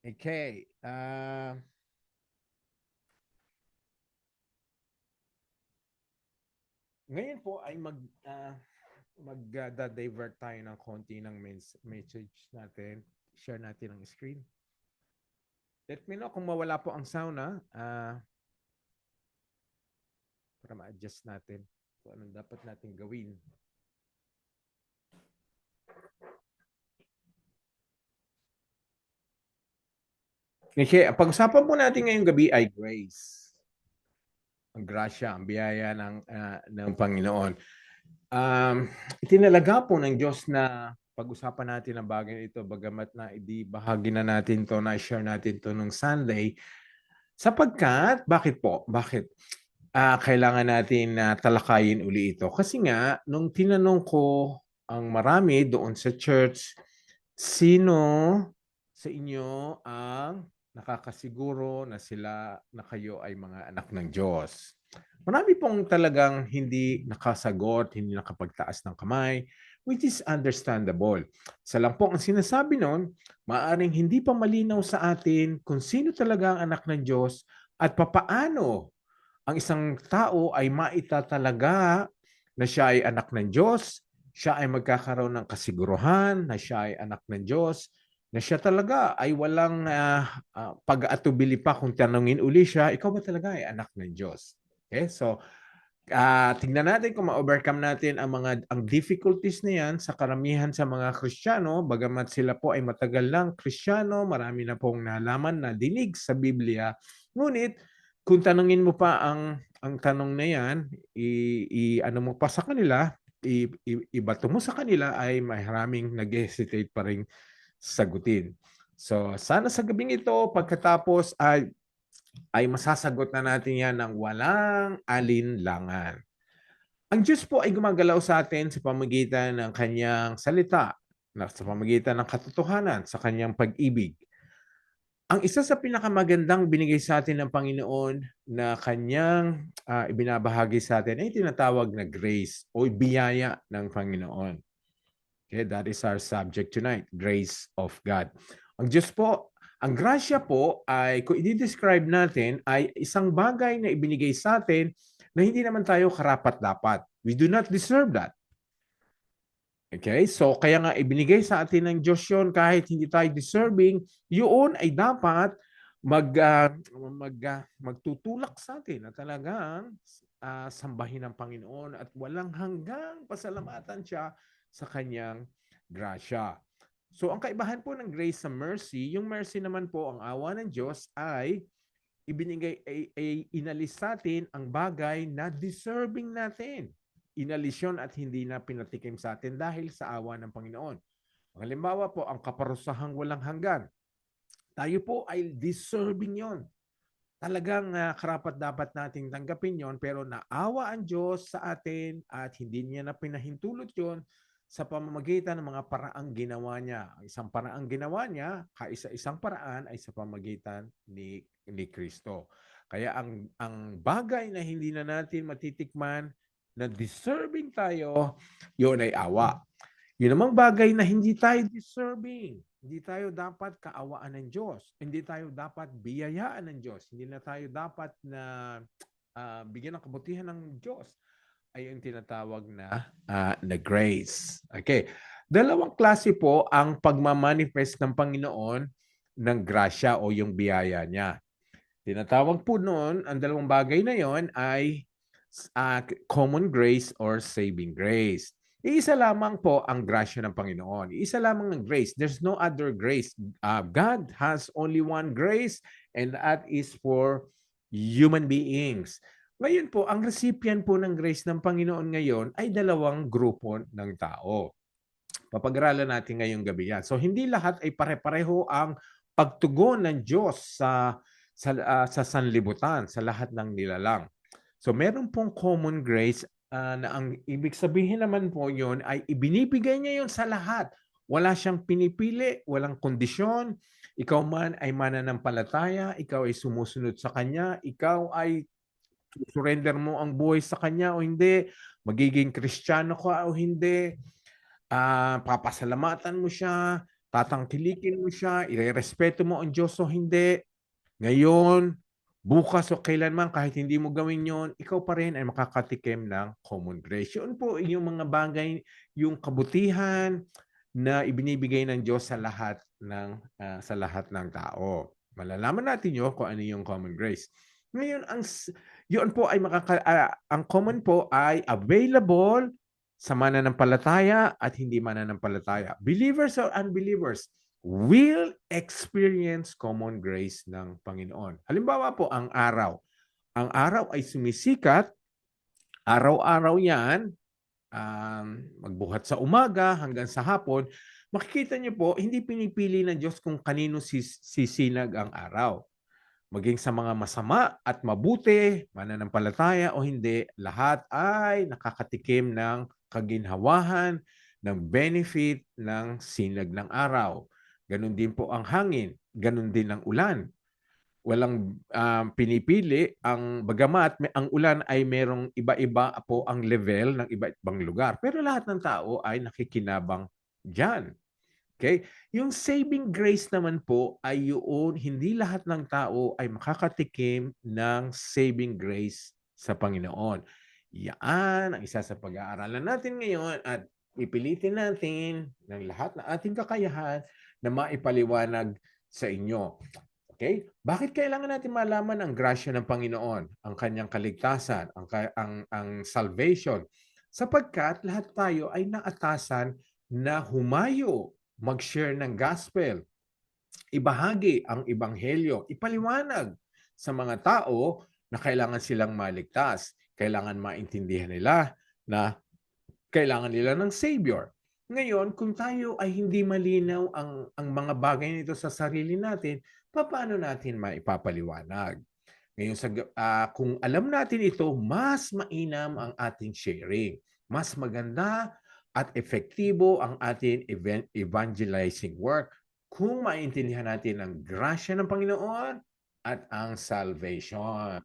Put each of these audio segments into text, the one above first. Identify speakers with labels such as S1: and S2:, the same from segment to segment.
S1: Okay. Ngayon po ay mag-divert tayo ng konti ng message natin. Share natin ang screen. Let me know kung mawala po ang sound para ma-adjust natin kung anong dapat natin gawin. Okay, pag-usapan po natin ngayong gabi ay grace. Ang grasya, ang biyaya ng Panginoon. Itinalaga po ng Diyos na pag-usapan natin ang bagay ito, bagamat na bahagi na natin to, na-share natin to nung Sunday, sapagkat, bakit po? Bakit? Kailangan natin na talakayin uli ito. Kasi nga, nung tinanong ko ang marami doon sa church, sino sa inyo ang nakakasiguro na kayo ay mga anak ng Diyos? Marami pong talagang hindi nakasagot, hindi nakapagtaas ng kamay, which is understandable. Isa lang po ang sinasabi noon, maaaring hindi pa malinaw sa atin kung sino talaga ang anak ng Diyos at papaano ang isang tao ay maitatalaga na siya ay anak ng Diyos, siya ay magkakaroon ng kasiguruhan na siya ay anak ng Diyos, na siya talaga ay walang pag-atubili pa kung tanungin uli siya, ikaw ba talaga ay anak ng Diyos? Okay, so tingnan natin kung ma-overcome natin ang difficulties na yan sa karamihan sa mga Kristiyano, bagamat sila po ay matagal lang Kristiyano, marami na pong nalaman na dinig sa Biblia. Ngunit kung tanungin mo pa ang tanong na yan, ano mo pa sa kanila, ibato mo sa kanila, ay maraming nag-hesitate pa rin sagutin. So sana sa gabing ito, pagkatapos ay masasagot na natin yan ng walang alinlangan. Ang Diyos po ay gumagalaw sa atin sa pamagitan ng kanyang salita, sa pamagitan ng katotohanan, sa kanyang pag-ibig. Ang isa sa pinakamagandang binigay sa atin ng Panginoon na kanyang ibinabahagi sa atin ay tinatawag na grace o biyaya ng Panginoon. Okay, that is our subject tonight, grace of God. Ang Diyos po, ang grasya po ay, kung i-describe natin, ay isang bagay na ibinigay sa atin na hindi naman tayo karapat-dapat. We do not deserve that. Okay? So, kaya nga ibinigay sa atin ng Diyos yun kahit hindi tayo deserving, yun ay dapat magtutulak sa atin na talagang sambahin ng Panginoon at walang hanggang pasalamatan siya sa kanyang grasya. So, ang kaibahan po ng grace sa mercy, yung mercy naman po, ang awa ng Diyos ay inalis sa atin ang bagay na deserving natin. Inalis yun at hindi na pinatikim sa atin dahil sa awa ng Panginoon. Halimbawa po, ang kaparusahang walang hanggan. Tayo po ay deserving yon. Talagang karapat-dapat nating tanggapin yon, pero naawa ang Diyos sa atin at hindi niya na pinahintulot yon sa pamamagitan ng mga paraang ginawa niya. Ang isang paraang ginawa niya, kaisa-isang paraan ay sa pamamagitan ni Kristo. Kaya ang bagay na hindi na natin matitikman na deserving tayo, yun ay awa. Yun namang bagay na hindi tayo deserving. Hindi tayo dapat kaawaan ng Diyos. Hindi tayo dapat biyayaan ng Diyos. Hindi na tayo dapat na bigyan ng kabutihan ng Diyos. Ay yung tinatawag na grace. Okay. Dalawang klase po ang pagmamanifest ng Panginoon ng grasya o yung biyaya niya. Tinatawag po noon, ang dalawang bagay na yon ay common grace or saving grace. Iisa lamang po ang grasya ng Panginoon. Iisa lamang ng grace. There's no other grace. God has only one grace and that is for human beings. Ngayon po, ang recipient po ng grace ng Panginoon ngayon ay dalawang grupo ng tao. Papag-aralan natin ngayong gabi yan. So hindi lahat ay pare-pareho ang pagtugon ng Diyos sa sanlibutan, sa lahat ng nilalang. So meron pong common grace na ang ibig sabihin naman po yun ay ibinibigay niya yun sa lahat. Wala siyang pinipili, walang kondisyon. Ikaw man ay mananampalataya, ikaw ay sumusunod sa Kanya, ikaw ay surrender mo ang buhay sa Kanya o hindi, magiging Kristiyano ka o hindi, papasalamatan mo siya, tatangkilikin mo siya, irerespeto mo ang Diyos o hindi, ngayon, bukas o kailanman kahit hindi mo gawin yon, ikaw pa rin ay makakatikim ng common grace. Yun po yung mga bagay, yung kabutihan na ibinibigay ng Diyos sa lahat ng tao. Malalaman natin yun kung ano yung common grace. Ngayon, yun po ay ang common po ay available sa mananampalataya at hindi mananampalataya. Believers or unbelievers will experience common grace ng Panginoon. Halimbawa po, ang araw. Ang araw ay sumisikat, araw-araw yan, magbuhat sa umaga hanggang sa hapon. Makikita niyo po, hindi pinipili ng Diyos kung kanino sisinag ang araw. Maging sa mga masama at mabuti, mananampalataya o hindi, lahat ay nakakatikim ng kaginhawahan, ng benefit ng sinag ng araw. Ganon din po ang hangin, ganon din ang ulan. Walang pinipili, bagamat ang ulan ay merong iba-iba po ang level ng iba-ibang lugar. Pero lahat ng tao ay nakikinabang dyan. Okay? Yung saving grace naman po ay yun, hindi lahat ng tao ay makakatikim ng saving grace sa Panginoon. Yan ang isa sa pag-aaralan natin ngayon at pipilitin natin ng lahat ng ating kakayahan na maipaliwanag sa inyo. Okay? Bakit kailangan natin malaman ang grasya ng Panginoon, ang kanyang kaligtasan, ang salvation? Sapagkat lahat tayo ay naatasan na humayo, mag-share ng gospel, ibahagi ang ebanghelyo, ipaliwanag sa mga tao na kailangan silang maligtas. Kailangan maintindihan nila na kailangan nila ng Savior. Ngayon, kung tayo ay hindi malinaw ang mga bagay nito sa sarili natin, paano natin maipapaliwanag? Ngayon, kung alam natin ito, mas mainam ang ating sharing. Mas maganda at epektibo ang ating evangelizing work kung maintindihan natin ang grasya ng Panginoon at ang salvation.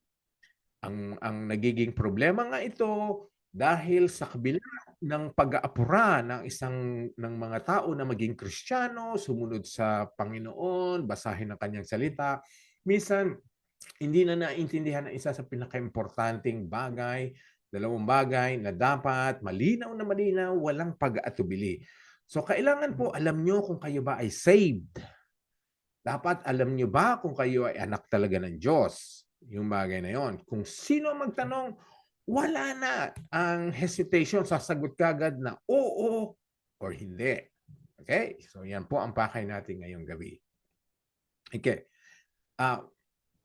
S1: Ang nagiging problema nga ito dahil sa kabila ng pag-aapura ng mga tao na maging Kristiyano, sumunod sa Panginoon, basahin ang kanyang salita, minsan hindi na naintindihan ang isa sa pinakaimportanteng bagay, dalawang bagay na dapat malinaw na malinaw, walang pag-aatubili. So kailangan po alam nyo kung kayo ba ay saved. Dapat alam nyo ba kung kayo ay anak talaga ng Diyos? Yung bagay na yon. Kung sino magtanong, wala na ang hesitation, sasagot kagad na oo or hindi. Okay? So yan po ang pakay natin ngayong gabi. Okay.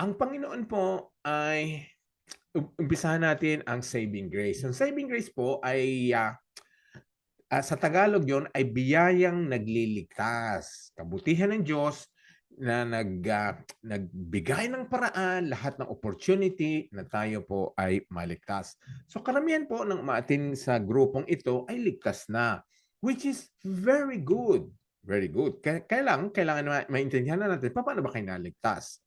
S1: Ang Panginoon po ay umpisahan natin ang saving grace. Ang saving grace po ay sa Tagalog yon ay biyayang nagliligtas. Kabutihan ng Diyos na nagbigay ng paraan, lahat ng opportunity na tayo po ay maligtas. So karamihan po ng umaatin sa grupong ito ay ligtas na, which is very good. Very good. Kailangan maintindihan na natin, paano ba kayo naligtas?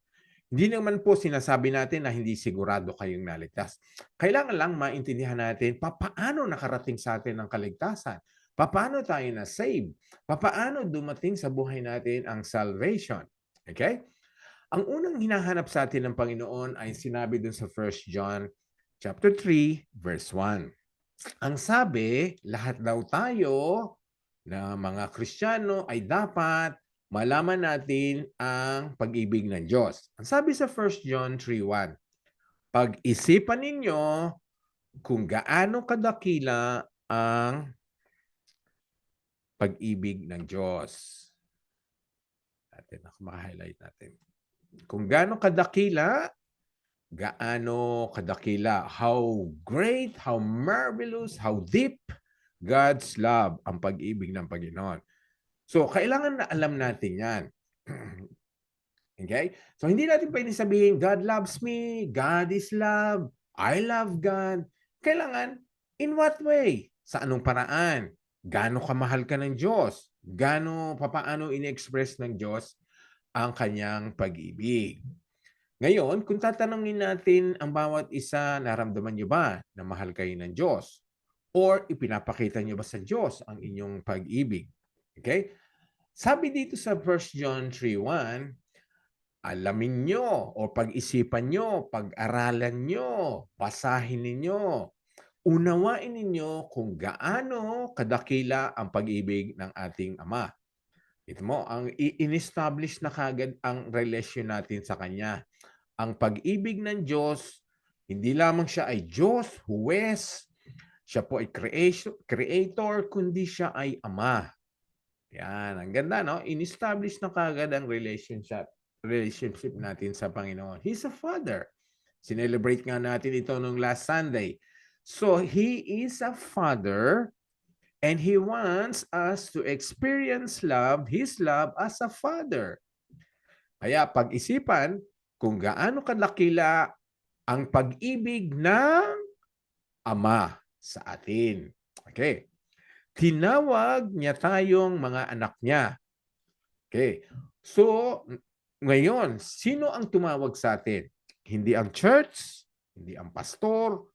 S1: Hindi naman po sinasabi natin na hindi sigurado kayong naligtas. Kailangan lang maintindihan natin paano nakarating sa atin ang kaligtasan. Paano tayo na-save? Paano dumating sa buhay natin ang salvation? Okay? Ang unang hinahanap sa atin ng Panginoon ay sinabi dun sa 1 John chapter 3, verse 1. Ang sabi, lahat daw tayo na mga Kristiyano ay dapat malaman natin ang pag-ibig ng Diyos. Ang sabi sa 1 John 3:1, pag-isipan ninyo kung gaano kadakila ang pag-ibig ng Diyos. Maka-highlight natin. Kung gaano kadakila, how great, how marvelous, how deep God's love, ang pag-ibig ng Panginoon. So, kailangan na alam natin yan. Okay? So, hindi natin pwedeng sabihin, God loves me, God is love, I love God. Kailangan, in what way? Sa anong paraan? Gaano kamahal ka ng Diyos? Paano in-express ng Diyos ang kanyang pag-ibig? Ngayon, kung tatanungin natin ang bawat isa, naramdaman nyo ba na mahal kayo ng Diyos? Or ipinapakita nyo ba sa Diyos ang inyong pag-ibig? Okay? Sabi dito sa 1 John 3:1, alamin nyo o pag-isipan nyo, pag-aralan nyo, basahin ninyo, unawain ninyo kung gaano kadakila ang pag-ibig ng ating Ama. Ito mo, in-establish na kagad ang relasyon natin sa Kanya. Ang pag-ibig ng Diyos, hindi lamang siya ay Diyos, huwes, siya po ay creator, kundi siya ay Ama. Yan, ang ganda, no? In-establish na kagad ang relationship natin sa Panginoon. He's a Father. Celebrate nga natin ito nung last Sunday. So, He is a Father and He wants us to experience love, His love as a Father. Kaya pag-isipan kung gaano kadakila ang pag-ibig ng Ama sa atin. Okay. Tinawag niya tayong mga anak niya. Okay. So, ngayon, sino ang tumawag sa atin? Hindi ang church, hindi ang pastor,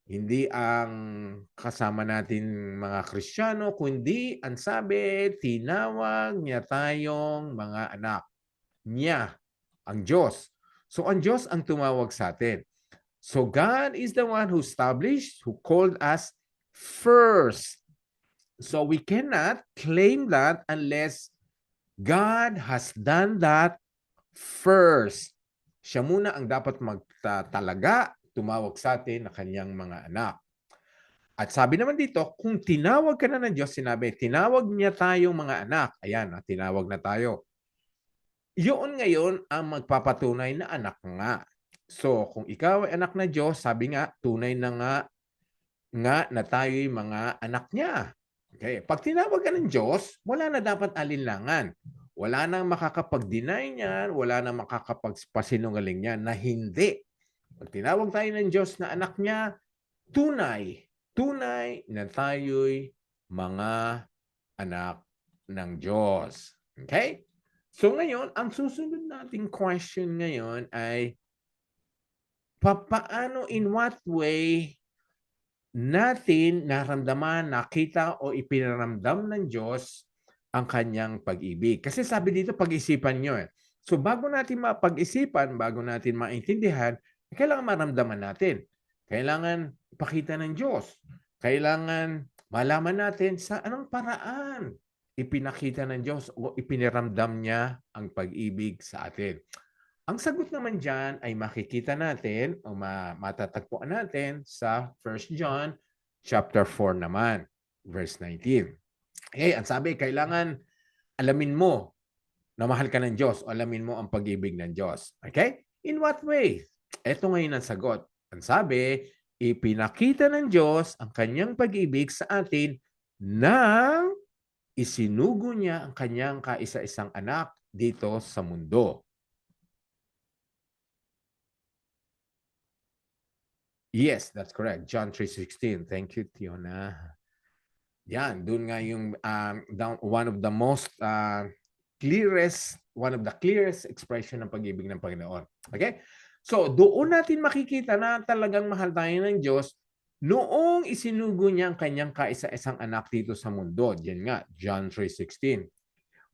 S1: hindi ang kasama natin mga Kristiyano, kundi ang sabi, tinawag niya tayong mga anak niya, ang Diyos. So, ang Diyos ang tumawag sa atin. So, God is the one who established, who called us first. So, we cannot claim that unless God has done that first. Siya muna ang dapat magtalaga, tumawag sa atin na kanyang mga anak. At sabi naman dito, kung tinawag ka na ng Diyos, sinabi, tinawag niya tayong mga anak. Ayan, tinawag na tayo. Yun ngayon ang magpapatunay na anak nga. So, kung ikaw ay anak na Diyos, sabi nga, tunay na nga na tayo'y mga anak niya. Okay. Pag tinawag ka ng Diyos, wala na dapat alinlangan. Wala nang makakapag-deny niyan, wala nang makakapagpasinungaling niyan na hindi. Pag tinawag tayo ng Diyos na anak niya, tunay na tayo'y mga anak ng Diyos. Okay? So ngayon, ang susunod nating question ngayon ay, paano, in what way natin naramdaman, nakita o ipinaramdam ng Diyos ang kanyang pag-ibig? Kasi sabi dito, pag-isipan nyo. So bago natin mapag-isipan, bago natin maintindihan, kailangan maramdaman natin. Kailangan ipakita ng Diyos. Kailangan malaman natin sa anong paraan ipinakita ng Diyos o ipiniramdam niya ang pag-ibig sa atin. Ang sagot naman dyan ay makikita natin o matatagpuan natin sa 1 John chapter 4 naman, verse 19. Okay, ang sabi, kailangan alamin mo na mahal ka ng Diyos o alamin mo ang pag-ibig ng Diyos. Okay? In what way? Ito ngayon ang sagot. Ang sabi, ipinakita ng Diyos ang kanyang pag-ibig sa atin nang isinugo niya ang kanyang kaisa-isang anak dito sa mundo. Yes, that's correct. John 3:16. Thank you, Tiona. Yan, doon nga yung one of the clearest expression ng pag-ibig ng Panginoon. Okay? So, doon natin makikita na talagang mahal tayo ng Diyos noong isinugo niya ang kanyang kaisa-isang anak dito sa mundo. Yan nga, John 3:16.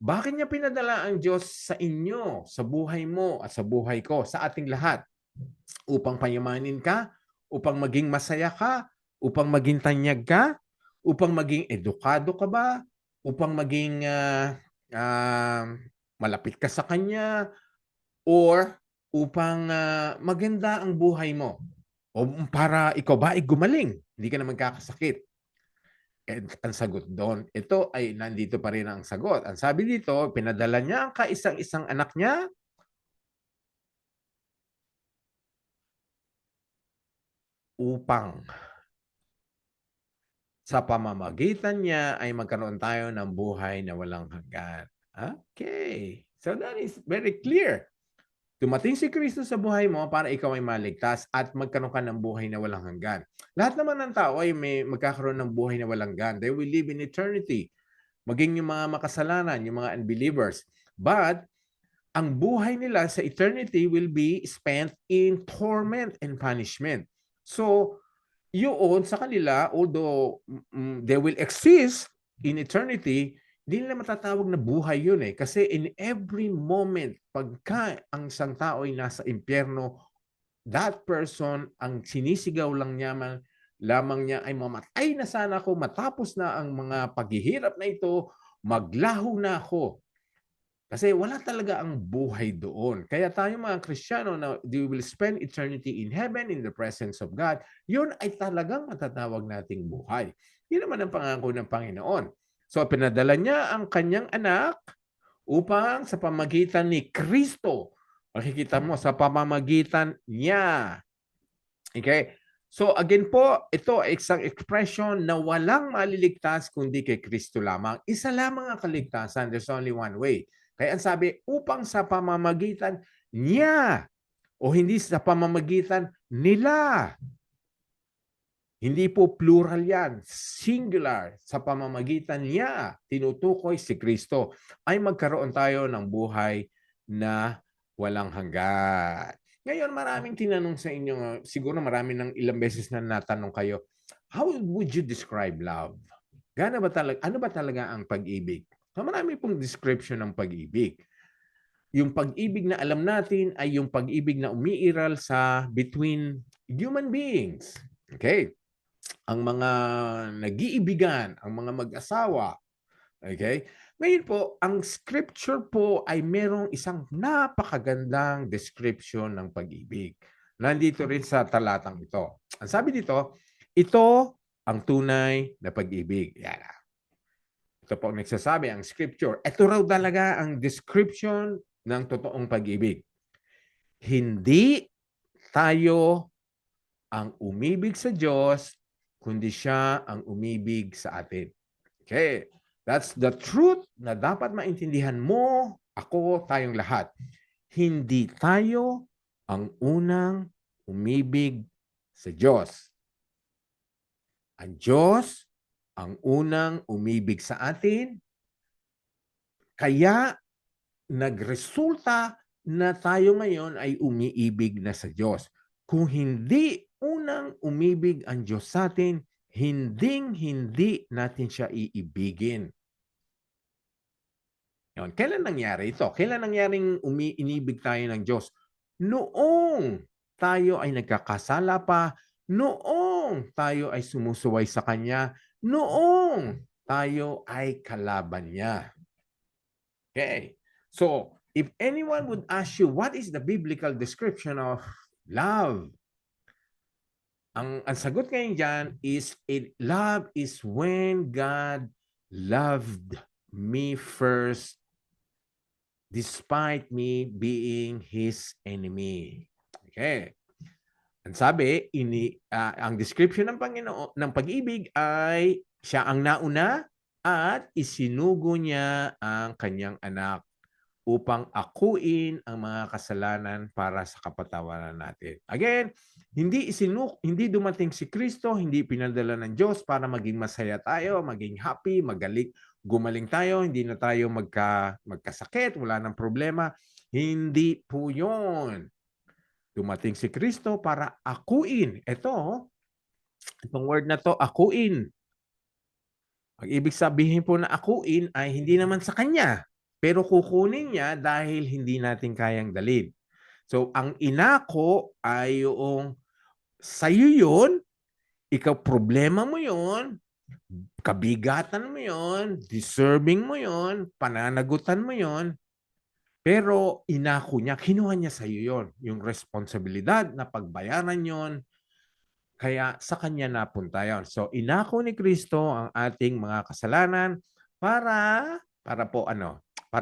S1: Bakit niya pinadala ang Diyos sa inyo, sa buhay mo at sa buhay ko, sa ating lahat? Upang payamanin ka, upang maging masaya ka, upang maging tanyag ka, upang maging edukado ka ba, upang maging malapit ka sa Kanya, or upang maganda ang buhay mo. O para ikaw ba ay gumaling, hindi ka na magkakasakit. And ang sagot doon, ito ay nandito pa rin ang sagot. Ang sabi dito, pinadala niya ang kaisang-isang anak niya upang sa pamamagitan niya ay magkaroon tayo ng buhay na walang hanggan. Okay. So that is very clear. Dumating si Kristo sa buhay mo para ikaw ay maligtas at magkaroon ka ng buhay na walang hanggan. Lahat naman ng tao ay magkakaroon ng buhay na walang hanggan. They will live in eternity. Maging yung mga makasalanan, yung mga unbelievers. But ang buhay nila sa eternity will be spent in torment and punishment. So, yun sa kanila, although they will exist in eternity, Hindi nila matatawag na buhay yun eh. Kasi in every moment, pagka ang isang tao ay nasa impyerno, that person, ang sinisigaw lang niya, lamang niya ay mamatay na sana ako, matapos na ang mga paghihirap na ito, maglaho na ako. Kasi wala talaga ang buhay doon. Kaya tayo mga Kristiyano na we will spend eternity in heaven in the presence of God, yun ay talagang matatawag nating buhay. Yun naman ang pangako ng Panginoon. So pinadala niya ang kanyang anak upang sa pamagitan ni Kristo, makikita mo, sa pamamagitan niya. Okay? So again po, ito ay isang expression na walang maliligtas kundi kay Kristo lamang. Isa lamang ang kaligtasan. There's only one way. Kaya ang sabi, upang sa pamamagitan niya o hindi sa pamamagitan nila. Hindi po plural yan. Singular. Sa pamamagitan niya, tinutukoy si Kristo, ay magkaroon tayo ng buhay na walang hanggan. Ngayon, maraming tinanong sa inyo, siguro marami ng ilang beses na natanong kayo, how would you describe love? Ano ba talaga ang pag-ibig? So, marami pong description ng pag-ibig. Yung pag-ibig na alam natin ay yung pag-ibig na umiiral sa between human beings. Okay? Ang mga nag-iibigan, ang mga mag-asawa. Okay? Ngayon po, ang scripture po ay merong isang napakagandang description ng pag-ibig. Nandito rin sa talatang ito. Ang sabi dito, ito ang tunay na pag-ibig. Yan. Ito po ang nagsasabi, ang scripture. Ito raw talaga ang description ng totoong pag-ibig. Hindi tayo ang umibig sa Diyos, kundi siya ang umibig sa atin. Okay. That's the truth na dapat maintindihan mo, ako, tayong lahat. Hindi tayo ang unang umibig sa Diyos. Ang Diyos ang unang umibig sa atin, kaya nagresulta na tayo ngayon ay umiibig na sa Diyos. Kung hindi unang umibig ang Diyos sa atin, hindi natin siya iibigin. Yun. Kailan nangyari ito? Kailan nangyaring inibig tayo ng Diyos? Noong tayo ay nagkakasala pa, noong tayo ay sumusuway sa Kanya, noong tayo ay kalaban niya. Okay. So, if anyone would ask you, what is the biblical description of love? Ang sagot ngayon dyan is, love is when God loved me first despite me being His enemy. Okay. Ang sabi, ang description ng Panginoon ng pag-ibig ay siya ang nauna at isinugo niya ang kanyang anak upang akuin ang mga kasalanan para sa kapatawaran natin. Again, hindi dumating si Kristo, hindi pinadala ng Diyos para maging masaya tayo, maging happy, gumaling tayo, hindi na tayo magkasakit, wala nang problema. Hindi po yun. Dumating si Kristo para akuin. Itong word na to, akuin. Ang ibig sabihin po na akuin ay hindi naman sa Kanya, pero kukunin niya dahil hindi natin kayang dalhin. So, ang inako ay yung sa'yo yun, ikaw problema mo yun, kabigatan mo yun, deserving mo yun, pananagutan mo yun, pero inako niya, kinuha niya sa'yo yun. Yung responsibilidad na pagbayaran yun, kaya sa Kanya napunta yun. So, inako ni Kristo ang ating mga kasalanan para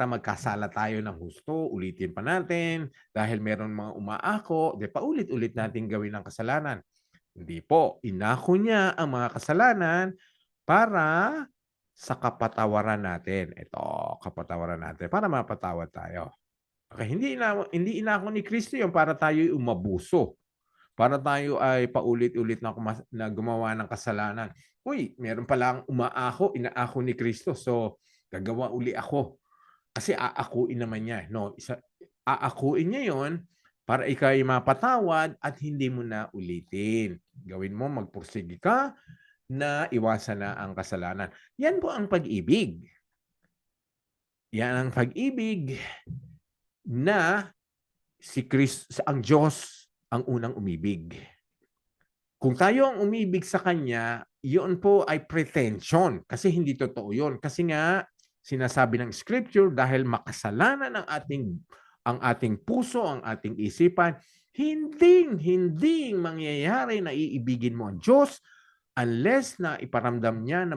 S1: magkasala tayo ng husto, ulitin pa natin, dahil meron mga umaako, paulit-ulit natin gawin ang kasalanan. Hindi po, inako niya ang mga kasalanan para sa kapatawaran natin. Ito, kapatawaran natin, para mapatawad tayo. Okay, hindi inako ni Kristo yun para tayo umabuso. Para tayo ay paulit-ulit na gumawa ng kasalanan. Uy, meron palang inaako ni Kristo. So, gagawa uli ako. Kasi aakuin naman niya. No, aakuin niya yon para ikaw ay mapatawad at hindi mo na ulitin. Gawin mo, magpursige ka na iwasan na ang kasalanan. Yan po ang pag-ibig. Yan ang pag-ibig na ang Diyos ang unang umibig. Kung tayo ang umibig sa Kanya, yun po ay pretension. Kasi hindi totoo yun. Kasi nga, sinasabi ng Scripture, dahil makasalanan ang ating puso, ang ating isipan, hindi mangyayari na iibigin mo ang Diyos unless na iparamdam niya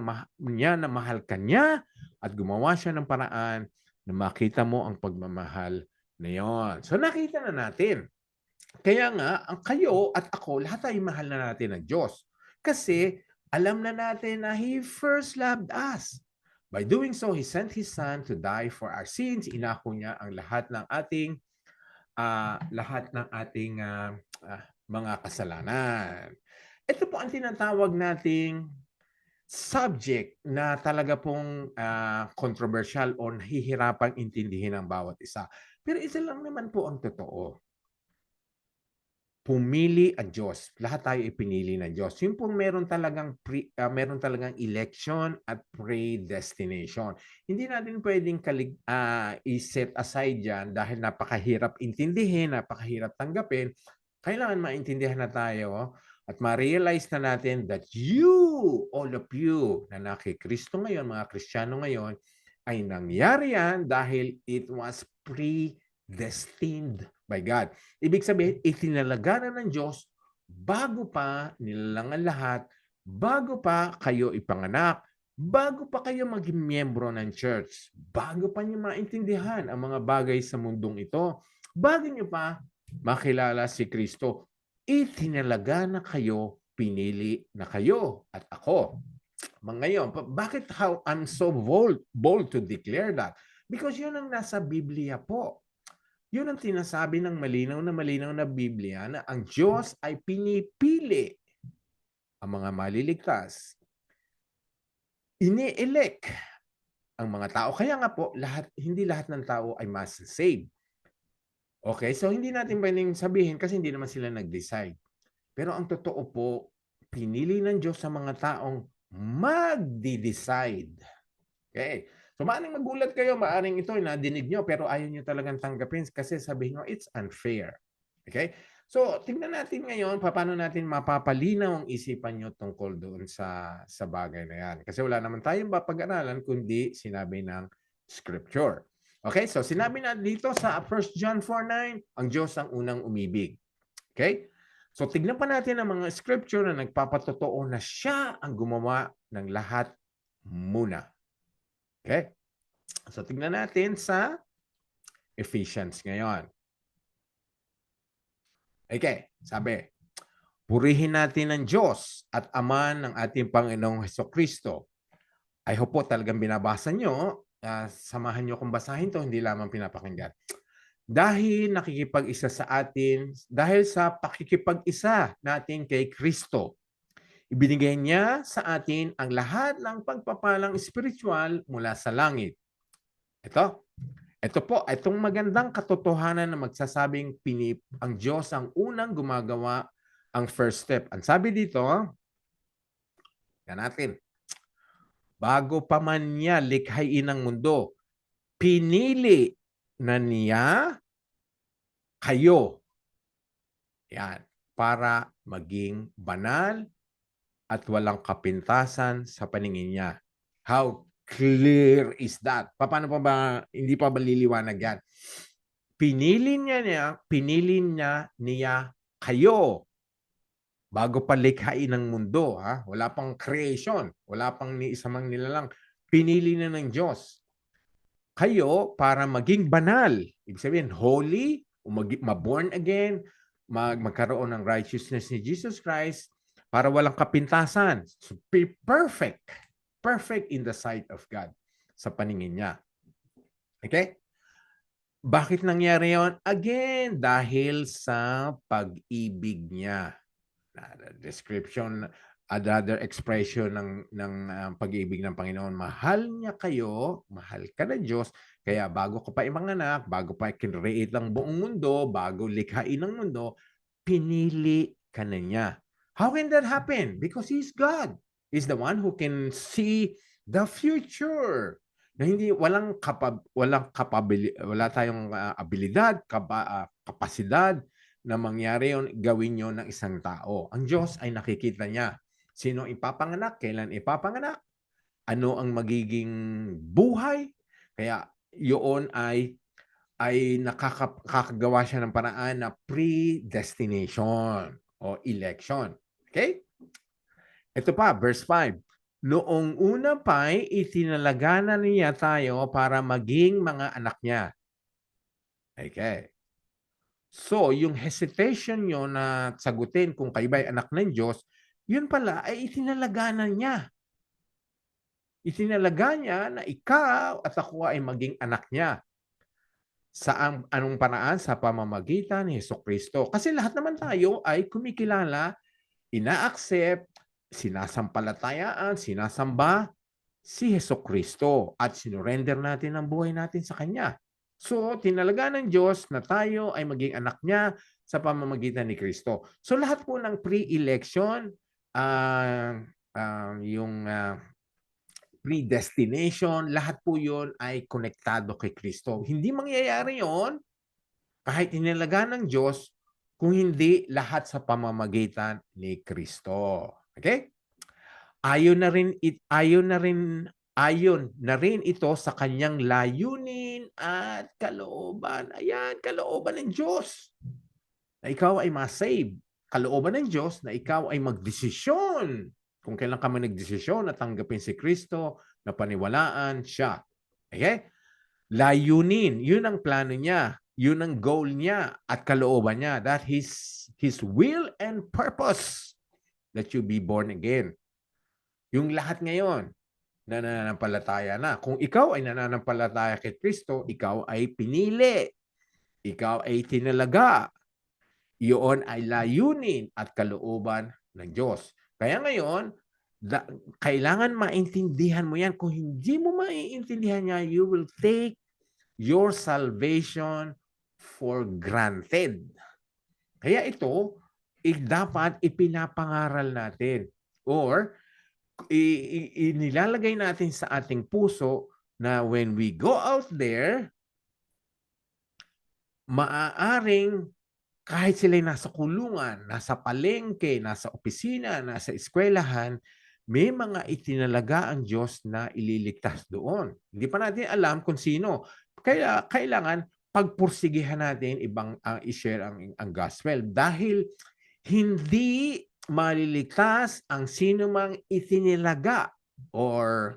S1: na mahal ka niya at gumawa siya ng paraan na makita mo ang pagmamahal na yon. So nakita na natin. Kaya nga, ang kayo at ako, lahat ay mahal na natin ng Diyos. Kasi alam na natin na He first loved us. By doing so, He sent His Son to die for our sins. Inako niya ang lahat ng ating mga kasalanan. Ito po ang tinatawag nating subject na talaga pong controversial o nahihirapang intindihin ng bawat isa. Pero isa lang naman po ang totoo. Pumili ang Diyos. Lahat tayo ipinili ng Diyos. Yung pong meron talagang election at predestination. Hindi natin pwedeng i-set aside yan dahil napakahirap intindihin, napakahirap tanggapin. Kailangan maintindihan na tayo at ma-realize na natin that all of you na nakikristo ngayon, mga Kristiyano ngayon, ay nangyari yan dahil it was predestined by God. Ibig sabihin, itinalaga na ng Diyos bago pa nilalang ang lahat, bago pa kayo ipanganak, bago pa kayo maging miyembro ng church, bago pa niyo maintindihan ang mga bagay sa mundong ito, bago niyo pa makilala si Kristo, itinalaga na kayo, pinili na kayo at ako. Ngayon, bakit I'm so bold to declare that? Because yun ang nasa Biblia po. Yun ang sinasabi ng malinaw na Biblia na ang Diyos ay pinipili ang mga maliligtas. Ini-elect ang mga tao. Kaya nga po, hindi lahat ng tao ay mas-save. Okay? So, hindi natin pwedeng sabihin kasi hindi naman sila nag-decide. Pero ang totoo po, pinili ng Diyos sa mga taong magdi-decide. Okay? So, maaaring magulat kayo, maaaring ito nadinig nyo, pero ayaw nyo talagang tanggapin kasi sabihin nyo, it's unfair. Okay? So, tingnan natin ngayon, paano natin mapapalinaw ang isipan nyo tungkol doon sa bagay na yan. Kasi wala naman tayong mapag-aralan kundi sinabi ng Scripture. Okay? So, sinabi na dito sa 1 John 4:9, ang Diyos ang unang umibig. Okay? So, tignan pa natin ang mga Scripture na nagpapatotoo na siya ang gumawa ng lahat muna. Okay? So, tignan natin sa Ephesians ngayon. Okay, sabi, purihin natin ang Diyos at Ama ng ating Panginoong Hesukristo. I hope po talagang binabasa nyo. Samahan nyo kung basahin to, hindi lamang pinapakinggan. Dahil nakikipag-isa sa atin, dahil sa pakikipag-isa natin kay Kristo, ibinigay niya sa atin ang lahat ng pagpapalang espiritual mula sa langit. Ito po, itong magandang katotohanan na magsasabing ang Diyos ang unang gumagawa ang first step. Ang sabi dito, yan natin, bago pa man niya likhain ang mundo, pinili na niya kayo. Yan, para maging banal at walang kapintasan sa paningin niya. How clear is that? Paano pa ba, hindi pa maliliwanag yan? Pinili niya kayo bago pa likhain ng mundo. Wala pang creation, wala pang ni isa mang nilalang. Pinili na ng Diyos kayo para maging banal. Ibig sabihin, holy, ma-born again, magkaroon ng righteousness ni Jesus Christ para walang kapintasan. So, be perfect. Perfect in the sight of God sa paningin niya. Okay? Bakit nangyari yon? Again, dahil sa pag-ibig niya. Description, another expression ng pag-ibig ng Panginoon. Mahal niya kayo, mahal ka ng Diyos, kaya bago ka pa imanganak, bago pa kinreate ang buong mundo, bago likhain ang mundo, pinili ka na niya. How can that happen? Because He's God. He's the one who can see the future. na wala tayong abilidad, kapasidad na mangyari yon, gawin yon ng isang tao. Ang Diyos ay nakikita niya. Sino ipapanganak, kailan ipapanganak, ano ang magiging buhay. Kaya yun ay nakakagawa siya ng paraan na predestination o election. Okay? Ito pa, verse 5. Noong una pa'y itinalaga na niya tayo para maging mga anak niya. Okay. So, yung hesitation nyo na sagutin kung kayo ba'y anak ng Diyos, yun pala ay itinalaga na niya. Itinalaga niya na ikaw at ako ay maging anak niya. Sa anong paraan? Sa pamamagitan ni Jesucristo. Kasi lahat naman tayo ay kumikilala, ina-accept, sinasampalatayaan, sinasamba si Jesucristo at sinurrender natin ang buhay natin sa Kanya. So, tinalaga ng Diyos na tayo ay maging anak niya sa pamamagitan ni Kristo. So, lahat po ng pre-election, yung predestination, lahat po yun ay konektado kay Kristo. Hindi mangyayari yon kahit inalaga ng Diyos kung hindi lahat sa pamamagitan ni Kristo. Okay? Ayon na rin ito sa kanyang layunin at kalooban. Ayan, kalooban ng Diyos na ikaw ay ma-save. Kalooban ng Diyos na ikaw ay magdesisyon kung kailan ka man nagdesisyon na tanggapin si Kristo, na paniwalaan siya. Okay? Layunin, yun ang plano niya, yun ang goal niya at kalooban niya. That His will and purpose that you be born again. Yung lahat ngayon, na nananampalataya na. Kung ikaw ay nananampalataya kay Kristo, ikaw ay pinili. Ikaw ay tinalaga. Iyon ay layunin at kalooban ng Diyos. Kaya ngayon, kailangan maintindihan mo yan. Kung hindi mo maiintindihan niya, you will take your salvation for granted. Kaya ito, dapat ipinapangaral natin. Or, inilalagay natin sa ating puso na when we go out there, maaaring kahit sila'y nasa kulungan, nasa palengke, nasa opisina, nasa eskwelahan, may mga itinalaga ang Diyos na ililigtas doon. Hindi pa natin alam kung sino. Kaya kailangan pagpursigihan natin i-share ang gospel dahil hindi maliligtas ang sino mang itinilaga or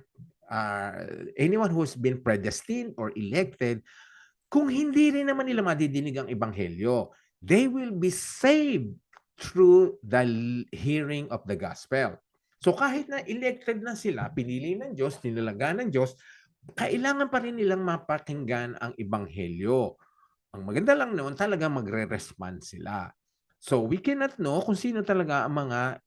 S1: anyone who's been predestined or elected kung hindi rin naman nila madidinig ang ebanghelyo. They will be saved through the hearing of the gospel. So kahit na elected na sila, pinili ng Diyos, tinalaga ng Diyos, kailangan pa rin nilang mapakinggan ang ebanghelyo. Ang maganda lang noon, talaga magre-respond sila. So we cannot know kung sino talaga ang mga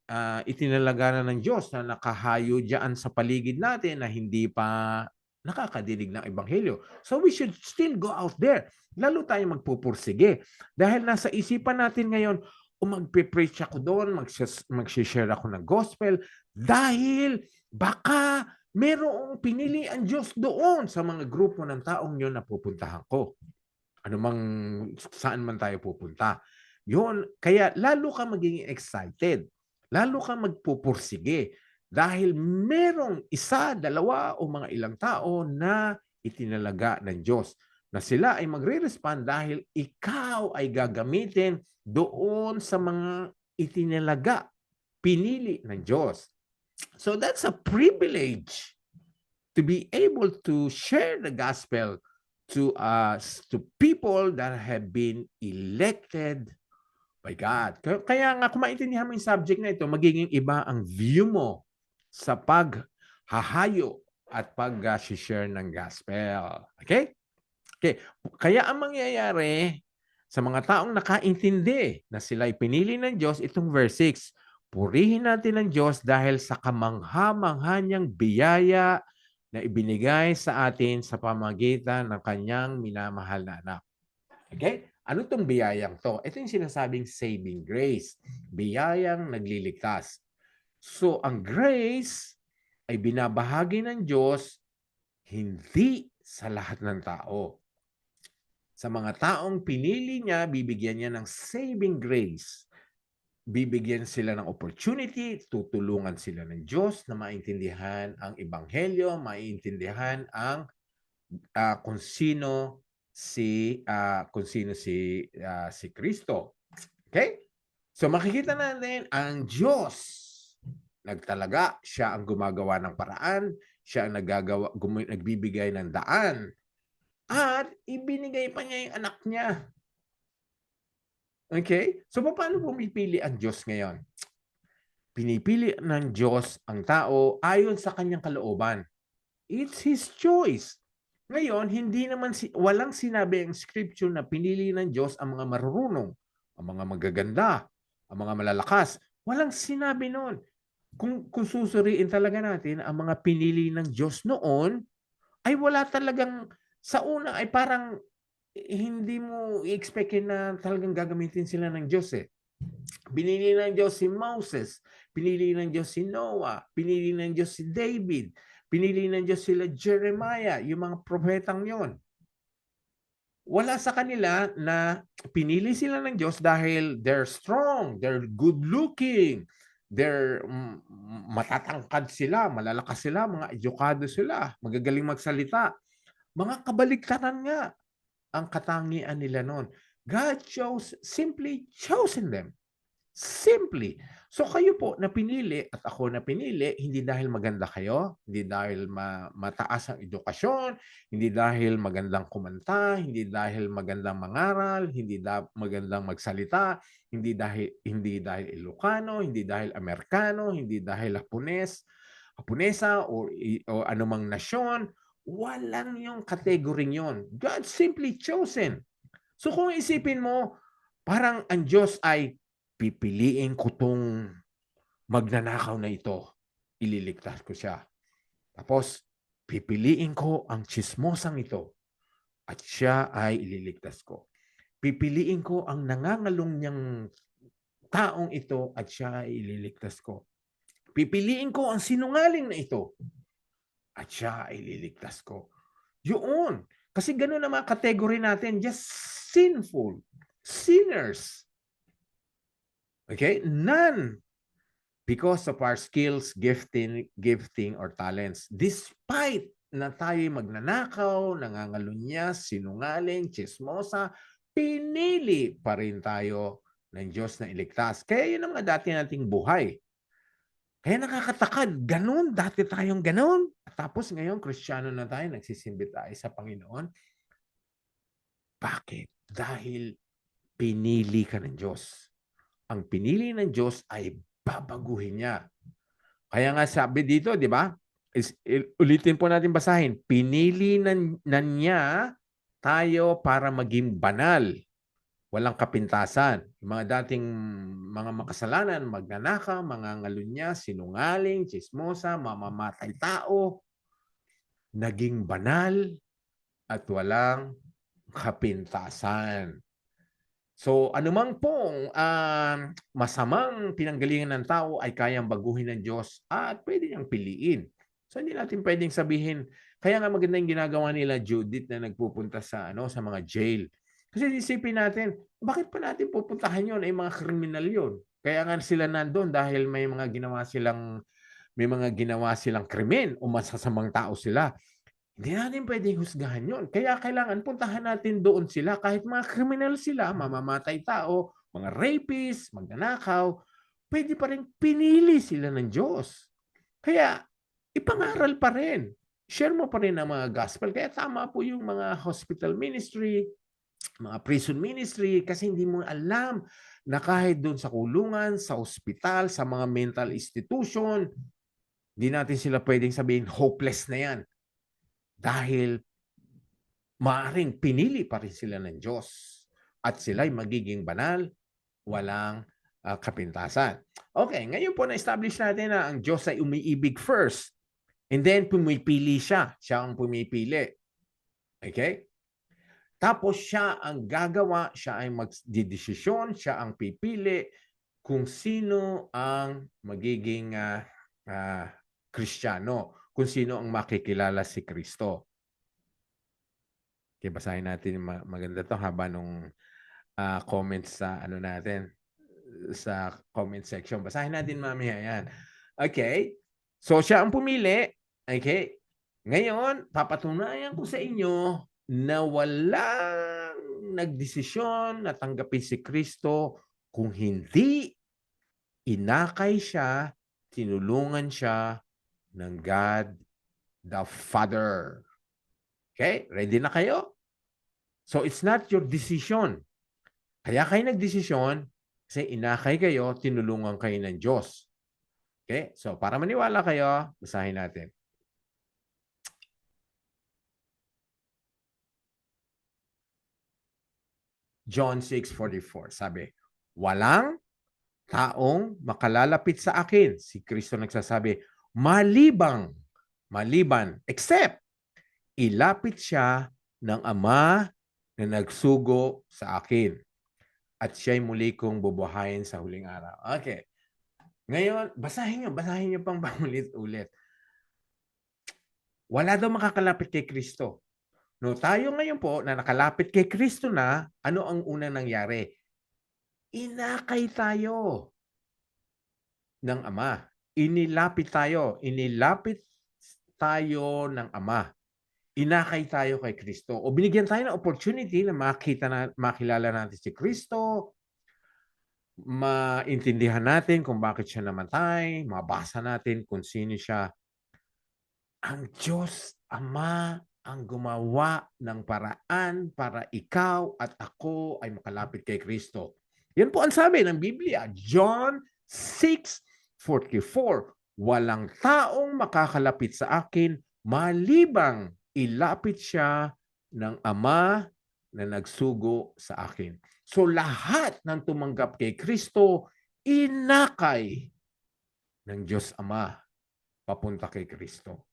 S1: itinalaga na ng Diyos na nakahayo diyan sa paligid natin na hindi pa nakakadinig ng ebanghelyo. So we should still go out there. Lalo tayo magpupursige. Dahil nasa isipan natin ngayon, magpe-preach ako doon, mag-share ako ng gospel, dahil baka merong pinili ang Diyos doon sa mga grupo ng taong yun na pupuntahan ko. Saan man tayo pupunta. Yun, kaya lalo ka magiging excited. Lalo ka magpupursige. Dahil merong isa, dalawa o mga ilang tao na itinalaga ng Diyos. Na sila ay magre-respond dahil ikaw ay gagamitin doon sa mga itinalaga, pinili ng Diyos. So that's a privilege to be able to share the gospel to people that have been elected by God. Kaya nga, kung maintindihan mo yung subject na ito, magiging iba ang view mo sa paghahayo at pag-share ng gospel. Okay? Okay. Kaya ang mangyayari sa mga taong nakaintindi na sila ay pinili ng Diyos, itong verse 6, purihin natin ang Diyos dahil sa kamangha-mangha niyang biyaya na ibinigay sa atin sa pamagitan ng kanyang minamahal na anak. Okay? Ano itong biyayang to? Ito yung sinasabing saving grace. Biyayang nagliligtas. So, ang grace ay binabahagi ng Diyos Hindi sa lahat ng tao. Sa mga taong pinili niya, bibigyan niya ng saving grace. Bibigyan sila ng opportunity, tutulungan sila ng Diyos na maintindihan ang ebanghelyo, maintindihan ang kung sino si Kristo. Okay? So makikita natin ang Diyos nagtalaga, siya ang gumagawa ng paraan, siya ang nagbibigay ng daan, at ibinigay pa niya yung anak niya. Okay? So paano pumipili ang Diyos ngayon? Pinipili ng Diyos ang tao ayon sa kanyang kalooban. It's His choice. Ngayon, walang sinabi ang scripture na pinili ng Diyos ang mga marurunong, ang mga magaganda, ang mga malalakas. Walang sinabi noon. Kung susuriin talaga natin ang mga pinili ng Diyos noon, ay wala talagang, sa una ay parang hindi mo i-expect na talagang gagamitin sila ng Diyos eh. Pinili ng Diyos si Moses, pinili ng Diyos si Noah, pinili ng Diyos si David, pinili ng Diyos sila Jeremiah, yung mga propetang yon. Wala sa kanila na pinili sila ng Diyos dahil they're strong, they're good looking, they're matatangkad sila, malalakas sila, mga edukado sila, magagaling magsalita. Mga kabaligtaran nga ang katangian nila noon. God simply chosen them. Simply. So kayo po na pinili at ako na pinili, hindi dahil maganda kayo, hindi dahil mataas ang edukasyon, hindi dahil magandang kumanta, hindi dahil magandang mangaral, hindi magandang magsalita, hindi dahil Ilocano, hindi dahil Amerikano, hindi dahil Haponesa o anumang nasyon. Walang yung kategoring yon. God simply chosen. So kung isipin mo, parang ang Diyos ay pipiliin ko tong magnanakaw na ito. Ililigtas ko siya. Tapos, pipiliin ko ang chismosang ito at siya ay ililigtas ko. Pipiliin ko ang nangangalong niyang taong ito at siya ay ililigtas ko. Pipiliin ko ang sinungaling na ito at siya ay ililigtas ko. Yun. Kasi ganun ang mga kategory natin. Just sinful. Sinners. Okay? None because of our skills, gifting, or talents. Despite na tayo magnanakaw, nangangalunyas, sinungaling, chismosa, pinili pa rin tayo ng Diyos na iligtas. Kaya yun ang mga dati nating buhay. Kaya nakakatakad, ganun, dati tayong ganun. Tapos ngayon, Kristiyano na tayo, nagsisimbi tayo sa Panginoon. Bakit? Dahil pinili ka ng Diyos. Ang pinili ng Diyos ay babaguhin niya. Kaya nga sabi dito, di ba? Ulitin po natin basahin. Pinili na niya tayo para maging banal. Walang kapintasan. Yung mga dating mga makasalanan, magnanakaw, mga ngalunya, sinungaling, chismosa, mamamatay tao, naging banal at walang kapintasan. So, anumang pong masamang pinanggalingan ng tao ay kayang baguhin ng Diyos at pwede niyang piliin. So, hindi natin pwedeng sabihin, kaya nga maganda yung ginagawa nila Judith na nagpupunta sa mga jail. Kasi isipin natin, bakit pa natin pupuntahan yun? Ay mga kriminal yun. Kaya nga sila nandun dahil may mga ginawa silang krimen o masasamang tao sila. Hindi natin pwedeng husgahan yun. Kaya kailangan puntahan natin doon sila kahit mga kriminal sila, mamamatay tao, mga rapists, magnanakaw, pwede pa rin pinili sila ng Diyos. Kaya ipangaral pa rin. Share mo pa rin ang mga gospel. Kaya tama po yung mga hospital ministry, mga prison ministry, kasi hindi mo alam na kahit doon sa kulungan, sa ospital, sa mga mental institution, hindi natin sila pwedeng sabihin hopeless na yan. Dahil maaaring pinili pa rin sila ng Diyos at sila'y magiging banal, walang kapintasan. Okay, ngayon po na-establish natin na ang Diyos ay umiibig first and then pumipili siya. Siya ang pumipili. Okay? Tapos siya ang gagawa, siya ay magdidesisyon, siya ang pipili kung sino ang magiging Kristiyano. kung sino ang makikilala si Kristo. Okay, basahin natin yung maganda to haba nung comments sa ano natin sa comment section. Basahin natin mamaya yan. Okay? So siya ang pumili. Okay? Ngayon, papatunayan ko sa inyo na walang nagdesisyon na tanggapin si Kristo kung hindi inakay siya, tinulungan siya ng God the Father. Okay? Ready na kayo? So it's not your decision. Kaya kayo nagdesisyon kasi inakay kayo, tinulungan kayo ng Diyos. Okay? So para maniwala kayo, basahin natin. John 6:44, sabi, walang taong makalalapit sa akin. Si Kristo nagsasabi, maliban, except ilapit siya ng Ama na nagsugo sa akin. At siya'y muli kong bubuhayin sa huling araw. Okay. Ngayon, basahin nyo pang paulit-ulit. Wala daw makakalapit kay Kristo. No, tayo ngayon po na nakalapit kay Kristo na, ano ang unang nangyari? Inakay tayo ng Ama. Inilapit tayo ng Ama. Inakay tayo kay Kristo. O binigyan tayo ng opportunity na makilala natin si Kristo, maintindihan natin kung bakit siya namatay, mabasa natin kung sino siya. Ang Diyos Ama ang gumawa ng paraan para ikaw at ako ay makalapit kay Kristo. Yan po ang sabi ng Biblia, John 6:44. Walang taong makakalapit sa akin malibang ilapit siya ng Ama na nagsugo sa akin. So lahat ng tumanggap kay Kristo, inakay ng Diyos Ama papunta kay Kristo.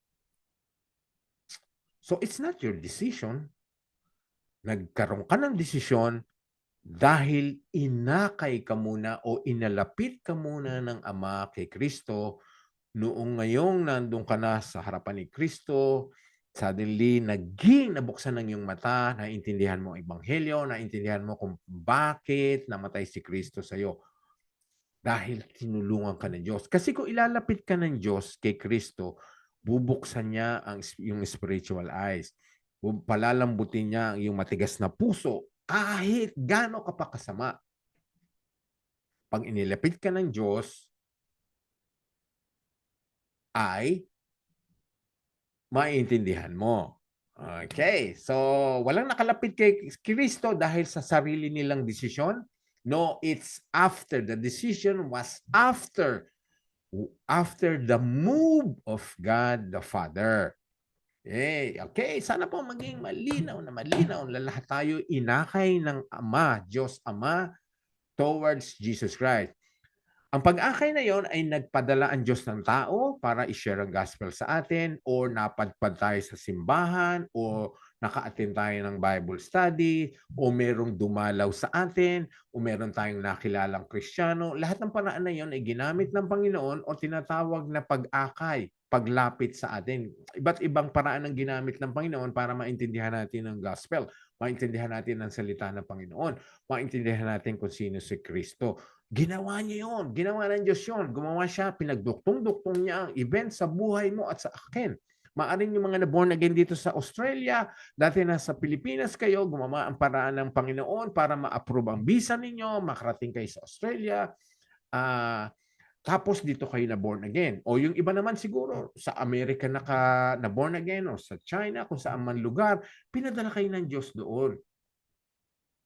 S1: So it's not your decision. Nagkaroon ka ng desisyon dahil inakay ka muna o inalapit ka muna ng Ama kay Kristo. Noong ngayong nandun ka na sa harapan ni Kristo, suddenly nabuksan ng iyong mata, naintindihan mo ang Ebanghelyo, naintindihan mo kung bakit namatay si Kristo sa iyo. Dahil tinulungan ka ng Diyos. Kasi kung ilalapit ka ng Diyos kay Kristo, bubuksan niya yung spiritual eyes. Palalambutin niya ang iyong matigas na puso kahit gaano ka pa kasama. Pag inilapit ka ng Diyos, ay maiintindihan mo. Okay. So, walang nakalapit kay Kristo dahil sa sarili nilang desisyon. No, it's after. The decision was after the move of God the Father. Okay, sana po maging malinaw na lahat tayo inakay ng Ama, Diyos Ama, towards Jesus Christ. Ang pag-akay na yon ay nagpadala ang Diyos ng tao para i-share ang gospel sa atin, o napadpad tayo sa simbahan, o naka-attend tayo ng Bible study, o merong dumalaw sa atin, o meron tayong nakilalang Kristiyano. Lahat ng paraan na yon ay ginamit ng Panginoon o tinatawag na pag-akay, paglapit sa atin. Iba't ibang paraan ang ginamit ng Panginoon para maintindihan natin ang gospel, maintindihan natin ang salita ng Panginoon, maintindihan natin kung sino si Kristo. Ginawa niya yun. Ginawa ng Diyos yun. Gumawa siya, pinagduktong-duktong niya ang event sa buhay mo at sa akin. Maaring yung mga na-born again dito sa Australia, dati nasa Pilipinas kayo, gumawa ang paraan ng Panginoon para ma-approve ang visa ninyo, makarating kayo sa Australia, tapos dito kayo na-born again. O yung iba naman siguro, sa Amerika na-born again, o sa China, kung saan man lugar, pinadala kayo ng Diyos doon.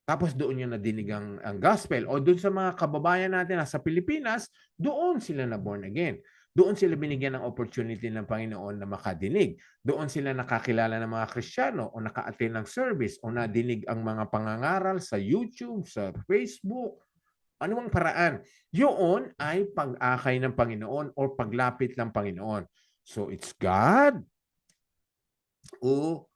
S1: Tapos doon niya nadinig ang gospel. O doon sa mga kababayan natin sa Pilipinas, doon sila na born again. Doon sila binigyan ng opportunity ng Panginoon na makadinig. Doon sila nakakilala ng mga Kristiyano o naka-attend ng service o nadinig ang mga pangangaral sa YouTube, sa Facebook. Ano ang paraan? Yun ay pag-akay ng Panginoon o paglapit ng Panginoon. So it's God o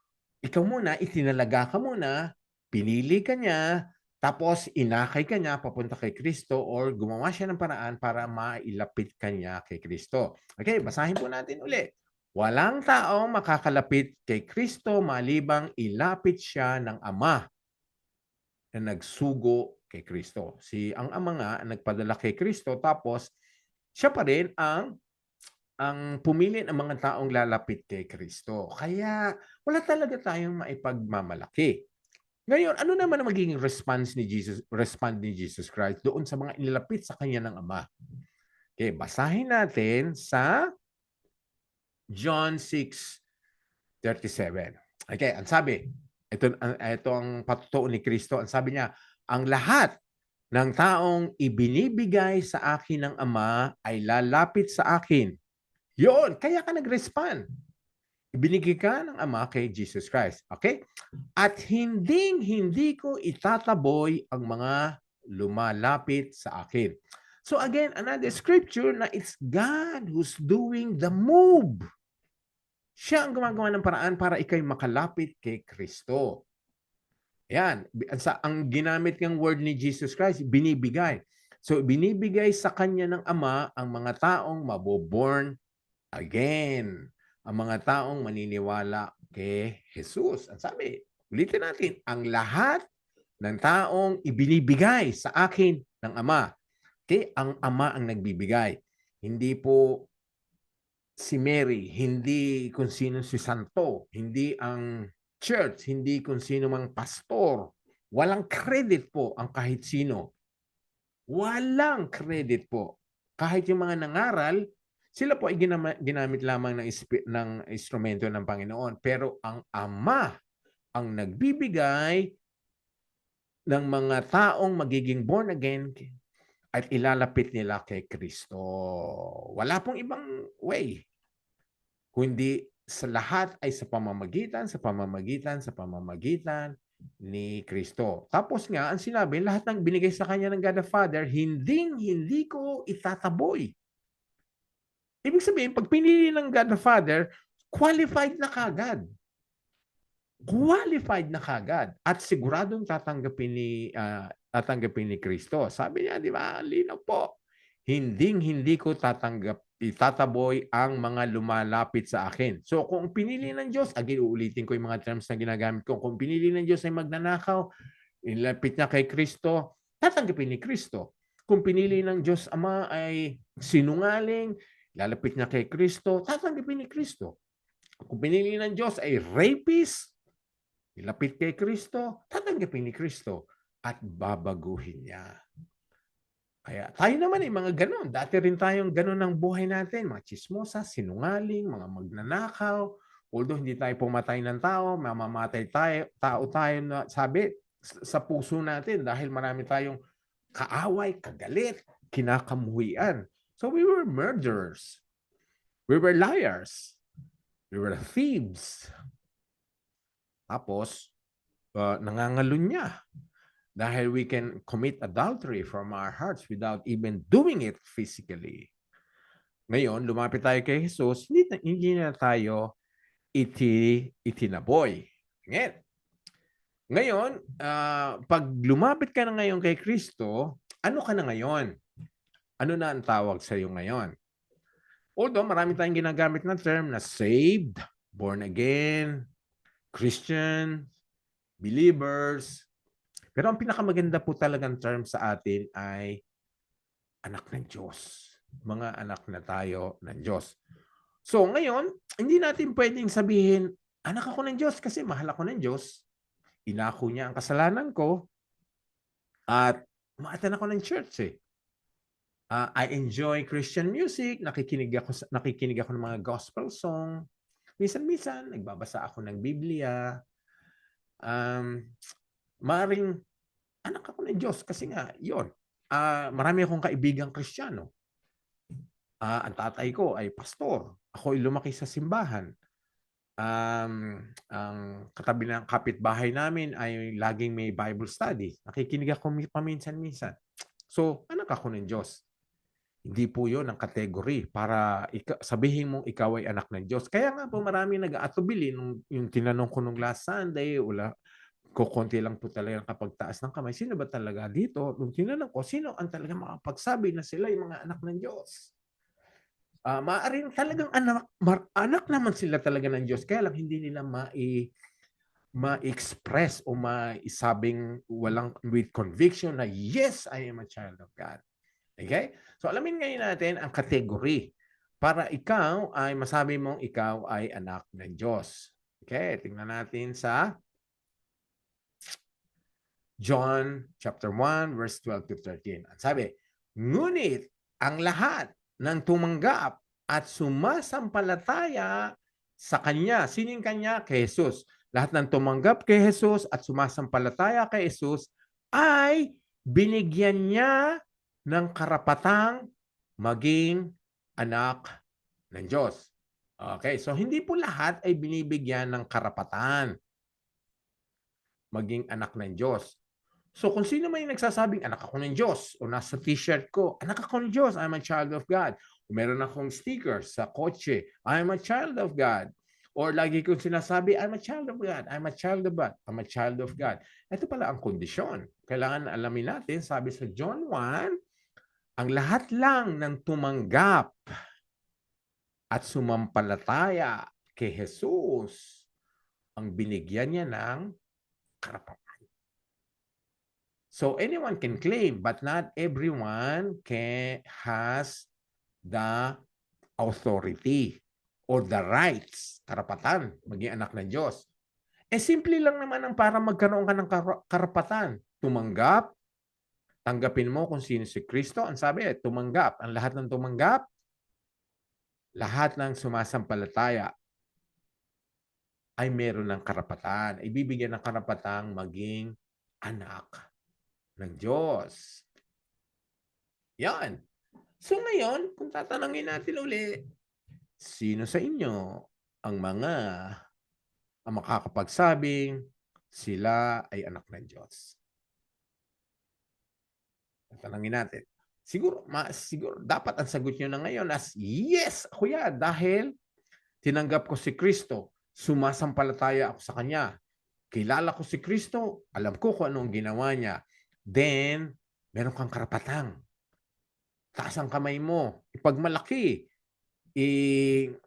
S1: ikaw muna, itinalaga ka muna, pinili ka niya, tapos inakay ka niya papunta kay Kristo or gumawa siya ng paraan para mailapit ka niya kay Kristo. Okay, basahin po natin uli. Walang taong makakalapit kay Kristo malibang ilapit siya ng Ama na nagsugo kay Kristo. Ang Ama nga nagpadala kay Kristo, tapos siya pa rin ang pumili ng mga taong lalapit kay Kristo. Kaya wala talaga tayong maipagmamalaki. Ngayon, ano naman ang magiging respond ni Jesus Christ doon sa mga inilapit sa kanya ng Ama? Okay, basahin natin sa John 6:37. Okay, ang sabi, ito ang patutuo ni Kristo. Ang sabi niya, ang lahat ng taong ibinibigay sa akin ng Ama ay lalapit sa akin. Yun, kaya ka nag-respond. Ibinigay ka ng Ama kay Jesus Christ. Okay? At hindi ko itataboy ang mga lumalapit sa akin. So again, another scripture na it's God who's doing the move. Siya ang gumagawa ng paraan para ikay makalapit kay Kristo. Yan. Ang ginamit ng word ni Jesus Christ, binibigay. So, binibigay sa kanya ng Ama ang mga taong maboborn again. Ang mga taong maniniwala kay Jesus. Ang sabi, ulitin natin, ang lahat ng taong ibinibigay sa akin ng Ama. Okay? Ang Ama ang nagbibigay. Hindi po si Mary, hindi kung sino si Santo, hindi ang church, hindi kung sino mang pastor. Walang credit po ang kahit sino. Walang credit po. Kahit yung mga nangaral, sila po ay ginamit lamang ng instrumento ng Panginoon. Pero ang Ama ang nagbibigay ng mga taong magiging born again at ilalapit nila kay Kristo. Wala pong ibang way. Kundi sa lahat ay sa pamamagitan ni Kristo. Tapos nga, ang sinabi, lahat ng binigay sa kanya ng God the Father, hindi ko itataboy. Ibig sabihin, pag pinili ng God the Father, qualified na kagad. Qualified na kagad. At siguradong tatanggapin ni Kristo. Sabi niya, di ba, linaw po. Hindi ko itataboy ang mga lumalapit sa akin. So kung pinili ng Diyos, again, uulitin ko yung mga terms na ginagamit ko. Kung pinili ng Diyos ay magnanakaw, ilapit niya kay Kristo, tatanggapin ni Kristo. Kung pinili ng Diyos Ama ay sinungaling, lalapit niya kay Kristo, tatanggapin ni Kristo. Kung pinili ng Diyos ay rapist, ilapit kay Kristo, tatanggapin ni Kristo at babaguhin niya. Kaya tayo naman ay mga ganon. Dati rin tayong ganon ang buhay natin. Mga chismosa, sinungaling, mga magnanakaw. Although hindi tayo pumatay ng tao, mamamatay tao tayo na sabi sa puso natin dahil marami tayong kaaway, kagalit, kinakamuhian. So we were murderers. We were liars. We were thieves. Tapos, nangangalunya. Dahil we can commit adultery from our hearts without even doing it physically. Ngayon, lumapit tayo kay Jesus, hindi na tayo itinaboy. Ngayon, pag lumapit ka na ngayon kay Kristo, ano ka na ngayon? Ano na ang tawag sa iyo ngayon? Although marami tayong ginagamit na term na saved, born again, Christian, believers. Pero ang pinakamaganda po talagang term sa atin ay anak ng Diyos. Mga anak na tayo ng Diyos. So ngayon, hindi natin pwedeng sabihin, anak ako ng Diyos kasi mahal ako ng Diyos. Inako niya ang kasalanan ko at ma-attend ako ng church eh. I enjoy Christian music, nakikinig ako ng mga gospel song. Minsan-minsan, nagbabasa ako ng Biblia. Maring anak ako ng Diyos kasi nga, yun. Marami akong kaibigang Kristiyano. Ang tatay ko ay pastor. Ako ay lumaki sa simbahan. Ang katabi ng kapitbahay namin ay laging may Bible study. Nakikinig ako paminsan-minsan. So, anak ako ng Diyos. Hindi po yun ang kategory para sabihin mong ikaw ay anak ng Diyos. Kaya nga po marami nag-aatubili yung tinanong ko nung last Sunday, kukunti lang po talaga kapag taas ng kamay. Sino ba talaga dito? Nung tinanong ko, sino ang talaga makapagsabi na sila yung mga anak ng Diyos? Maaaring talagang anak naman sila talaga ng Diyos, kaya lang hindi nila ma-express o maisabing with conviction na, yes, I am a child of God. Okay? So alamin ngayon natin ang category para ikaw ay masabi mong ikaw ay anak ng Diyos. Okay, tingnan natin sa John chapter 1 verse 12 to 13. Ang sabi, ngunit ang lahat ng tumanggap at sumasampalataya sa Kanya. Sino yung Kanya? Kay Jesus. Lahat ng tumanggap kay Jesus at sumasampalataya kay Jesus ay binigyan niya ng karapatang maging anak ng Diyos. Okay, so hindi po lahat ay binibigyan ng karapatan maging anak ng Diyos. So kung sino man yung nagsasabing, anak ako ng Diyos, o nasa t-shirt ko, anak ako ng Diyos, I'm a child of God. O meron akong sticker sa kotse, I'm a child of God. Or lagi kong sinasabi, I'm a child of God, I'm a child of God, I'm a child of God. Ito pala ang kondisyon. Kailangan alamin natin, sabi sa John 1, ang lahat lang ng tumanggap at sumampalataya kay Jesus, ang binigyan niya ng karapatan. So anyone can claim, but not everyone has the authority or the rights, karapatan, maging anak ng Diyos. Simple lang naman ang para magkaroon ka ng karapatan. Tumanggap, tanggapin mo kung sino si Kristo. Ang sabi, tumanggap. Ang lahat ng tumanggap, lahat ng sumasampalataya ay meron ng karapatan. Ibibigyan ng karapatang maging anak ng Diyos. Yan. So ngayon, kung tatanungin natin uli, sino sa inyo ang makakapagsabing sila ay anak ng Diyos? Tatanungin natin. Siguro dapat ang sagot nyo na ngayon as, yes, ako yan, dahil tinanggap ko si Kristo, sumasampalataya ako sa Kanya, kilala ko si Kristo, alam ko kung anong ginawa niya, then meron kang karapatang taas ang kamay mo, ipagmalaki,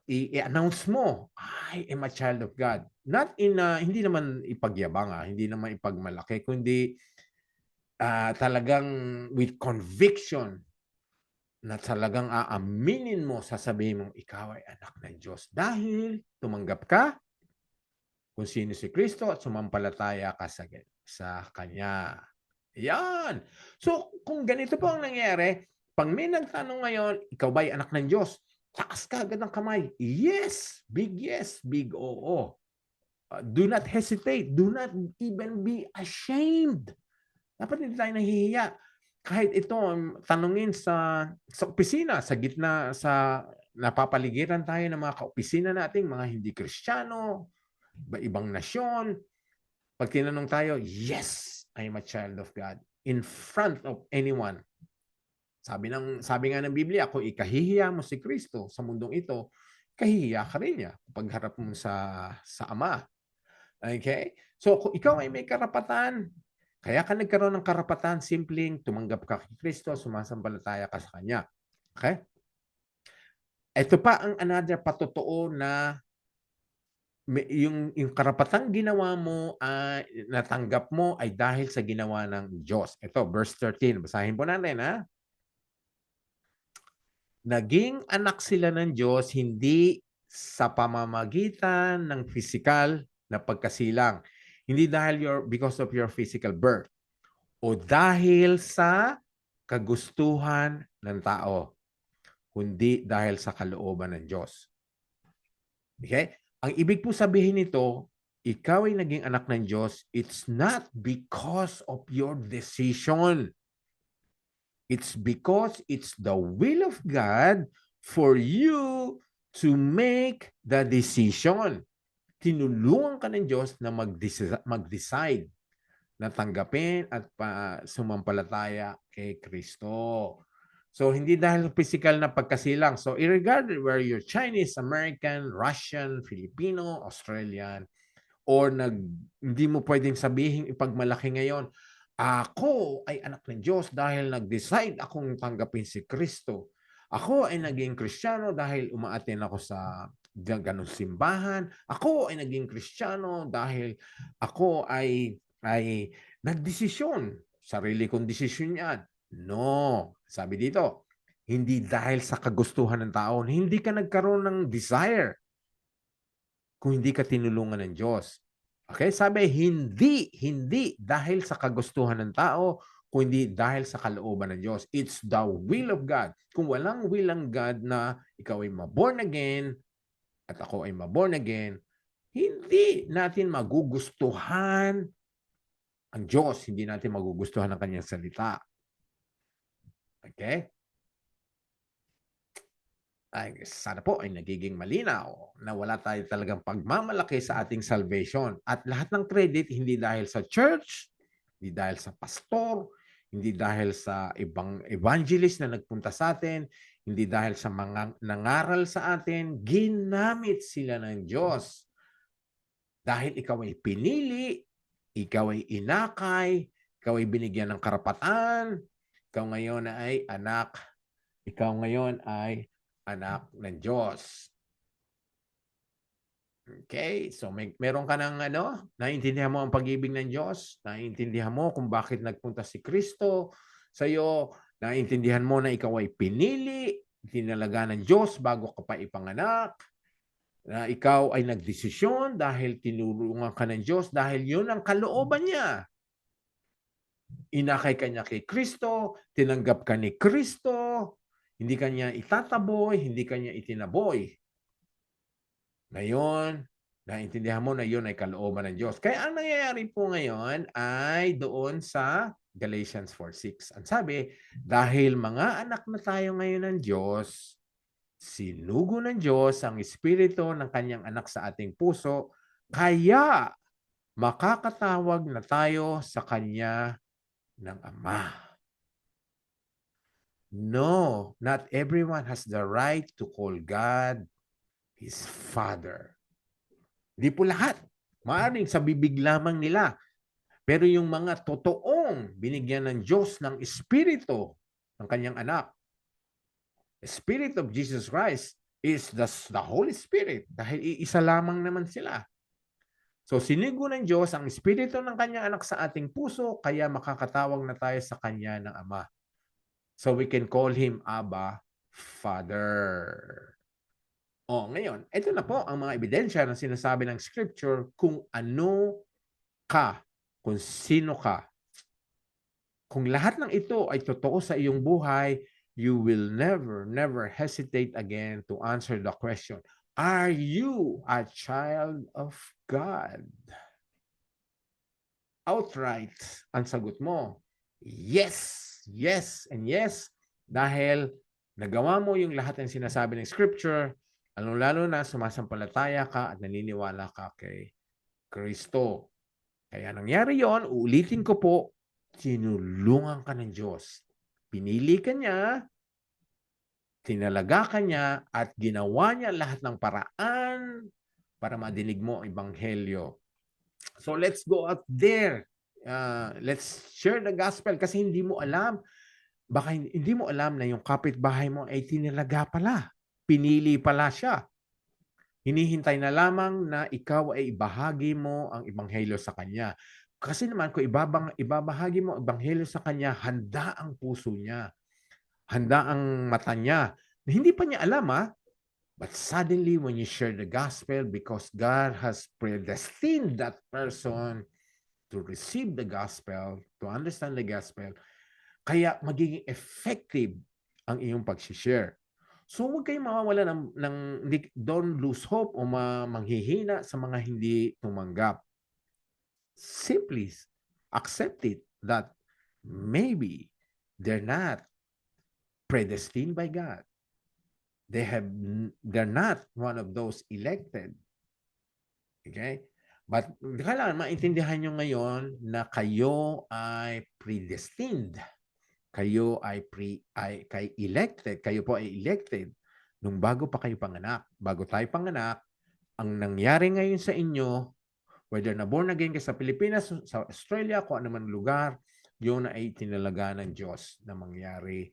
S1: i-announce mo, I am a child of God. Not in, hindi naman ipagyabang, hindi naman ipagmalaki, kundi talagang with conviction na talagang aaminin mo, sasabihin mong ikaw ay anak ng Diyos. Dahil tumanggap ka kung sino si Kristo at sumampalataya ka sa Kanya. Yan. So, kung ganito po ang nangyari, pag may nagtanong ngayon, ikaw ba'y anak ng Diyos? Taas ka agad ng kamay. Yes, big oo. Do not hesitate. Do not even be ashamed. Dapat hindi tayo nahihiya. Kahit ito, tanungin sa opisina, sa gitna, sa napapaligiran tayo ng mga kaopisina nating, mga hindi Kristiyano, ibang nasyon. Pag tinanong tayo, yes, I am a child of God. In front of anyone. Sabi nga ng Biblia, kung ikahihiya mo si Kristo sa mundong ito, kahihiya ka rin niya pagharap mo sa Ama. Okay? So, kung ikaw ay may karapatan, kaya ka nagkaroon ng karapatan, simpleng tumanggap ka kay Kristo, sumasampalataya ka sa Kanya. Okay? Ito pa ang another patotoo na yung karapatang ginawa mo, natanggap mo ay dahil sa ginawa ng Diyos. Ito, verse 13. Basahin po natin, ha? Naging anak sila ng Diyos hindi sa pamamagitan ng physical na pagkasilang. Hindi dahil because of your physical birth. O dahil sa kagustuhan ng tao. Kundi dahil sa kalooban ng Diyos. Okay? Ang ibig po sabihin nito, ikaw ay naging anak ng Diyos, it's not because of your decision. It's because it's the will of God for you to make the decision. Tinulungan ka ng Diyos na mag-decide na tanggapin at sumampalataya kay Kristo. So, hindi dahil physical na pagkasilang. So, irregardless whether you're Chinese, American, Russian, Filipino, Australian, or hindi mo pwedeng sabihin ipagmalaki ngayon, ako ay anak ng Diyos dahil nag-decide akong tanggapin si Kristo. Ako ay naging Kristiyano dahil umaattend ako sa ganong simbahan. Ako ay naging Kristiyano dahil ako ay nagdesisyon. Sarili kong desisyon yan. No. Sabi dito, hindi dahil sa kagustuhan ng tao. Hindi ka nagkaroon ng desire kung hindi ka tinulungan ng Diyos. Okay? Sabi, hindi dahil sa kagustuhan ng tao, kundi dahil sa kalooban ng Diyos. It's the will of God. Kung walang will ng God na ikaw ay maborn again at ako ay maborn again, hindi natin magugustuhan ang Diyos. Hindi natin magugustuhan ang kanyang salita. Okay? Ay, sana po ay nagiging malinaw na wala tayo talagang pagmamalaki sa ating salvation. At lahat ng credit, hindi dahil sa church, hindi dahil sa pastor, hindi dahil sa ibang evangelist na nagpunta sa atin, hindi dahil sa mga nangaral sa atin, ginamit sila ng Diyos. Dahil ikaw ay pinili, ikaw ay inakay, ikaw ay binigyan ng karapatan, ikaw ngayon ay anak, ikaw ngayon ay anak ng Diyos. Okay? So meron ka ng naiintindihan mo ang pag-ibig ng Diyos, naiintindihan mo kung bakit nagpunta si Kristo sa iyo, naiintindihan mo na ikaw ay pinili, tinalaga ng Diyos bago ka pa ipanganak, na ikaw ay nagdesisyon dahil tinulungan ka ng Diyos dahil yun ang kalooban niya. Inakay ka niya kay Kristo, tinanggap ka ni Kristo, hindi ka niya itataboy, hindi ka niya itinaboy. Ngayon, naintindihan mo na yun ay kalooban ng Diyos. Kaya ang nangyayari po ngayon ay doon sa Galatians 4:6. Ang sabi, dahil mga anak na tayo ngayon ng Diyos, sinugo ng Diyos ang Espiritu ng kanyang anak sa ating puso, kaya makakatawag na tayo sa kanya ng Ama. No, not everyone has the right to call God his Father. Hindi po lahat. Maaaring sa bibig lamang nila. Pero yung mga totoong binigyan ng Diyos ng Espiritu ng kanyang anak, the Spirit of Jesus Christ is the Holy Spirit dahil iisa lamang naman sila. So sinigo ng Diyos ang Espiritu ng kanyang anak sa ating puso, kaya makakatawag na tayo sa kanya ng Ama. So we can call Him Abba, Father. Ngayon, ito na po ang mga ebidensya na sinasabi ng Scripture kung ano ka, kung sino ka. Kung lahat ng ito ay totoo sa iyong buhay, you will never hesitate again to answer the question, are you a child of God? Outright, ang sagot mo, yes, yes, and yes, dahil nagawa mo yung lahat ng sinasabi ng Scripture, lalo na sumasampalataya ka at naniniwala ka kay Kristo. Kaya nangyari yon, uulitin ko po, tinulungan ka ng Diyos. Pinili ka niya, tinalaga ka niya, at ginawa niya lahat ng paraan para madinig mo ang Ebanghelyo. So let's go out there. Let's share the gospel kasi hindi mo alam. Baka hindi mo alam na yung kapitbahay mo ay tinalaga pala. Pinili pala siya. Hinihintay na lamang na ikaw ay ibahagi mo ang Ebanghelyo sa kanya. Kasi naman kung ibabahagi mo ang Ebanghelyo sa kanya, handa ang puso niya. Handa ang mata niya. Hindi pa niya alam but suddenly when you share the gospel, because God has predestined that person to receive the gospel, to understand the gospel, kaya magiging effective ang iyong pag-share. So huwag kayong mawawala don't lose hope o manghihina sa mga hindi tumanggap. Simply accept it that maybe they're not predestined by God. They're not one of those elected. Okay? But kailangan maintindihan nyo ngayon na kayo ay predestined. Kayo ay elected. Kayo po ay elected nung bago pa kayo panganak. Bago tayo panganak, ang nangyari ngayon sa inyo, whether na born again kayo sa Pilipinas, sa Australia, kung ano man lugar, yun ay tinalaga ng Diyos na mangyari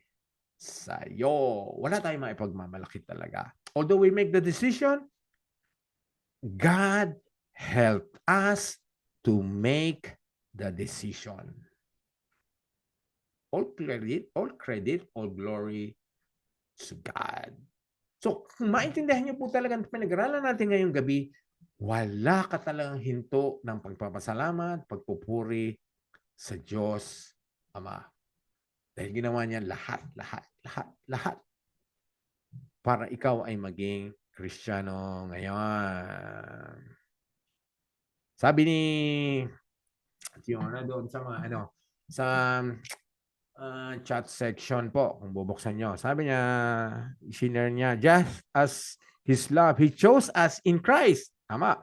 S1: sa'yo. Wala tayong maipagmamalaki talaga. Although we make the decision, God helped us to make the decision. All credit, all glory to God. So, kung maintindihan niyo po talaga ang pinag-aralan natin ngayong gabi, wala ka talagang hinto ng pagpapasalamat, pagpupuri sa Diyos Ama. Dahil ginawa niya lahat para ikaw ay maging Kristiyano ngayon. Sabi ni Fiona doon sa sa chat section po, kung bubuksan nyo. Sabi niya, shinare niya, just as His love, He chose us in Christ. Tama.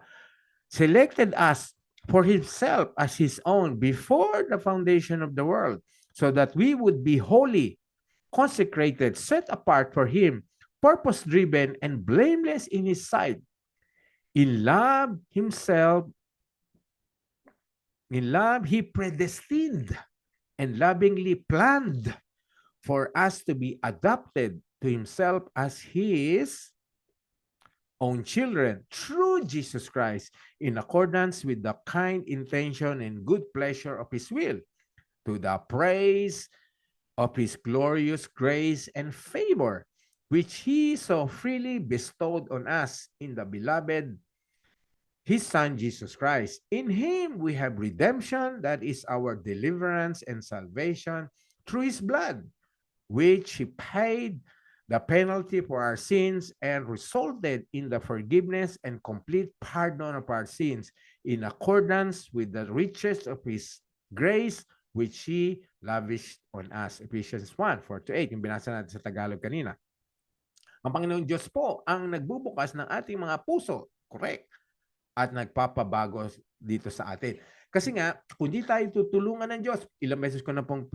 S1: Selected us for Himself as His own before the foundation of the world, so that we would be holy, consecrated, set apart for Him, purpose-driven, and blameless in His sight. In love, He predestined and lovingly planned for us to be adopted to Himself as His own children through Jesus Christ, in accordance with the kind intention and good pleasure of His will, to the praise of His glorious grace and favor, which He so freely bestowed on us in the beloved His Son, Jesus Christ. In Him we have redemption, that is our deliverance and salvation through His blood, which He paid the penalty for our sins and resulted in the forgiveness and complete pardon of our sins, in accordance with the riches of His grace, which He lavished on us. Ephesians 1:4-8, yung binasa natin sa Tagalog kanina. Ang Panginoon Diyos po ang nagbubukas ng ating mga puso, correct, at nagpapabago dito sa atin. Kasi nga, kung di tayo tutulungan ng Diyos, ilang beses ko na pong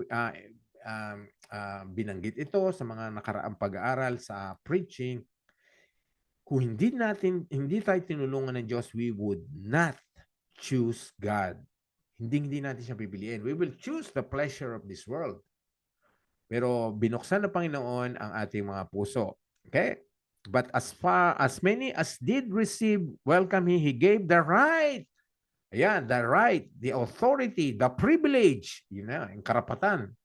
S1: binanggit ito sa mga nakaraang pag-aaral sa preaching, kung hindi tayo tinulungan ng Diyos, we would not choose God. Hindi natin siya pipiliin. We will choose the pleasure of this world. Pero binuksan ng Panginoon ang ating mga puso. Okay? But as many as did receive, welcome He gave the right. Ayan, the right, the authority, the privilege, yung karapatan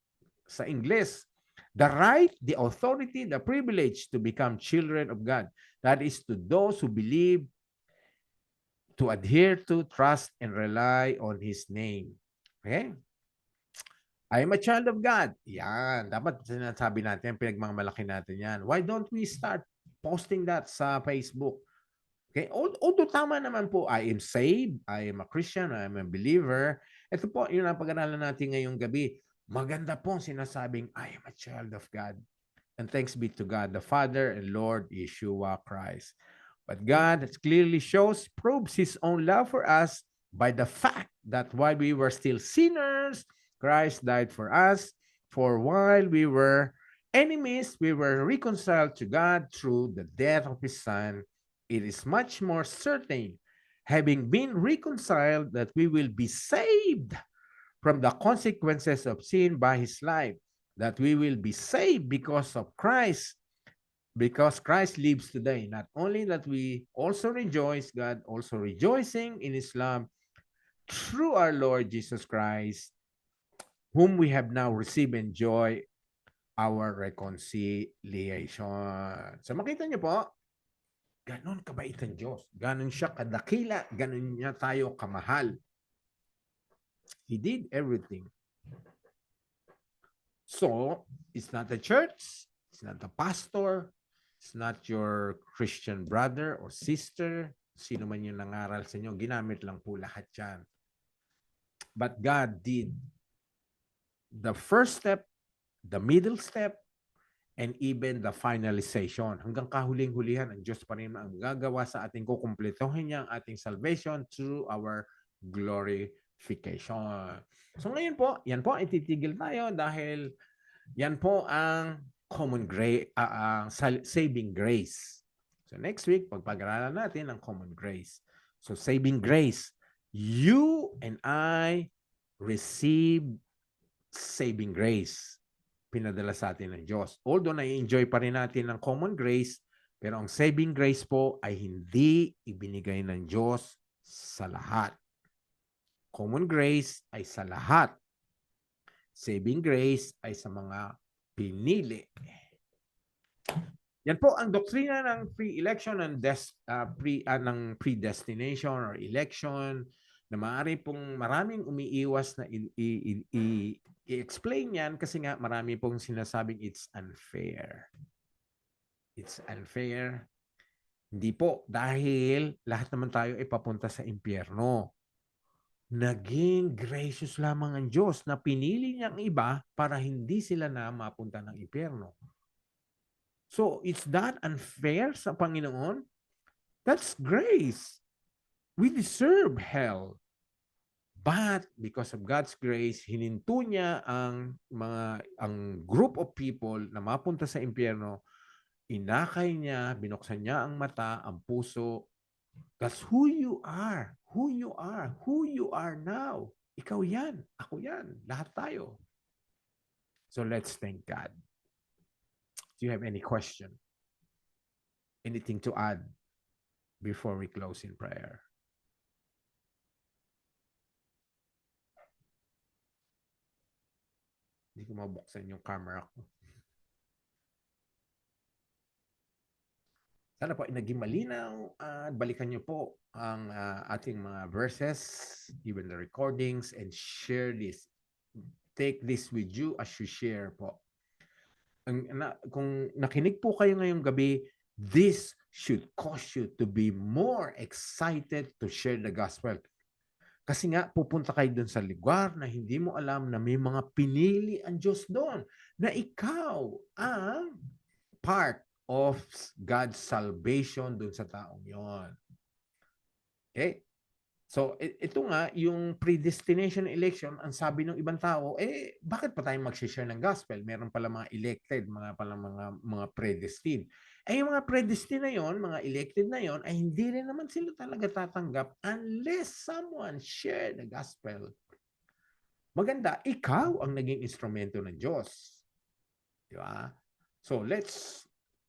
S1: sa English. The right, the authority, the privilege to become children of God. That is to those who believe, to adhere to, trust, and rely on His name. Okay? I am a child of God. Yan. Dapat sinasabi natin, pinagmamalaki natin yan. Why don't we start posting that sa Facebook? Okay? Although tama naman po, I am saved, I am a Christian, I am a believer. Ito po, yun ang pag-aralan natin ngayong gabi. Maganda po sinasabing, I am a child of God. And thanks be to God, the Father and Lord Yeshua Christ. But God clearly proves His own love for us by the fact that while we were still sinners, Christ died for us. For while we were enemies, we were reconciled to God through the death of His Son. It is much more certain, having been reconciled, that we will be saved from the consequences of sin by His life, that we will be saved because of Christ, because Christ lives today. Not only that we also rejoice, God also rejoicing in His love through our Lord Jesus Christ, whom we have now received and enjoy our reconciliation. So makita niyo po, ganon kabait ang Diyos. Ganon siya kadakila. Ganon niya tayo kamahal. He did everything. So, it's not the church. It's not the pastor. It's not your Christian brother or sister. Sino man yung nangaral sa inyo, ginamit lang po lahat yan. But God did the first step, the middle step, and even the finalization. Hanggang kahuling-hulihan, ang Diyos pa rin ang gagawa sa ating kukumpletohin niya ang ating salvation through our glorification. So ngayon po, yan po, ititigil tayo dahil yan po ang common grace, saving grace. So next week, pagpag-aralan natin ang common grace. So saving grace, you and I receive saving grace. pinadala sa atin ng Diyos. Although na-enjoy pa rin natin ng common grace, pero ang saving grace po ay hindi ibinigay ng Diyos sa lahat. Common grace ay sa lahat. Saving grace ay sa mga pinili. Yan po ang doktrina ng pre-election and ng predestination or election na maaari pong maraming umiiwas na i-explain yan kasi nga marami pong sinasabing it's unfair. It's unfair. Hindi po, dahil lahat naman tayo ay papunta sa impyerno. Naging gracious lamang ang Diyos na pinili niya ang iba para hindi sila na mapunta ng impyerno. So, it's that unfair sa Panginoon? That's grace. We deserve hell. But because of God's grace, hininto niya ang group of people na mapunta sa impyerno, inakay niya, binuksan niya ang mata, ang puso. That's who you are. Who you are. Who you are now. Ikaw yan. Ako yan. Lahat tayo. So let's thank God. Do you have any question? Anything to add before we close in prayer? Hindi ko mabuksan yung camera ko. Sana po naging malinaw at balikan niyo po ang ating mga verses, even the recordings, and share this. Take this with you as you share po. Kung nakinig po kayo ngayong gabi, this should cause you to be more excited to share the gospel. Kasi nga, pupunta kayo doon sa lugar na hindi mo alam na may mga pinili ang Diyos doon, na ikaw ang part of God's salvation doon sa taong yon. Okay? So, ito nga, yung predestination election, ang sabi ng ibang tao, bakit pa tayo mag-share ng gospel? Meron pala mga elected, mga predestined. Yung mga predestined na yon, mga elected na yon, ay hindi rin naman sila talaga tatanggap unless someone share the gospel. Maganda, ikaw ang naging instrumento ng Diyos. Di ba? So, let's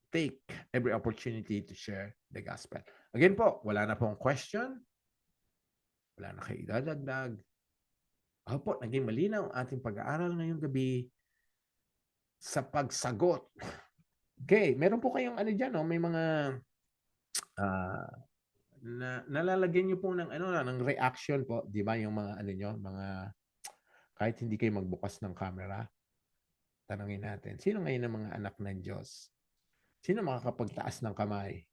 S1: take every opportunity to share the gospel. Again po, wala na pong question. Wala na kayo idadagdag. Opo, naging malinaw ang ating pag-aaral ngayong gabi sa pagsagot. Okay, meron po kayong ano dyan, no? May mga nalalagyan nyo po ng ng reaction po, di ba? Yung mga mga kahit hindi kayo magbukas ng camera, tanungin natin, sino ngayon ang mga anak ng Diyos? Sino makakapagtaas ng kamay?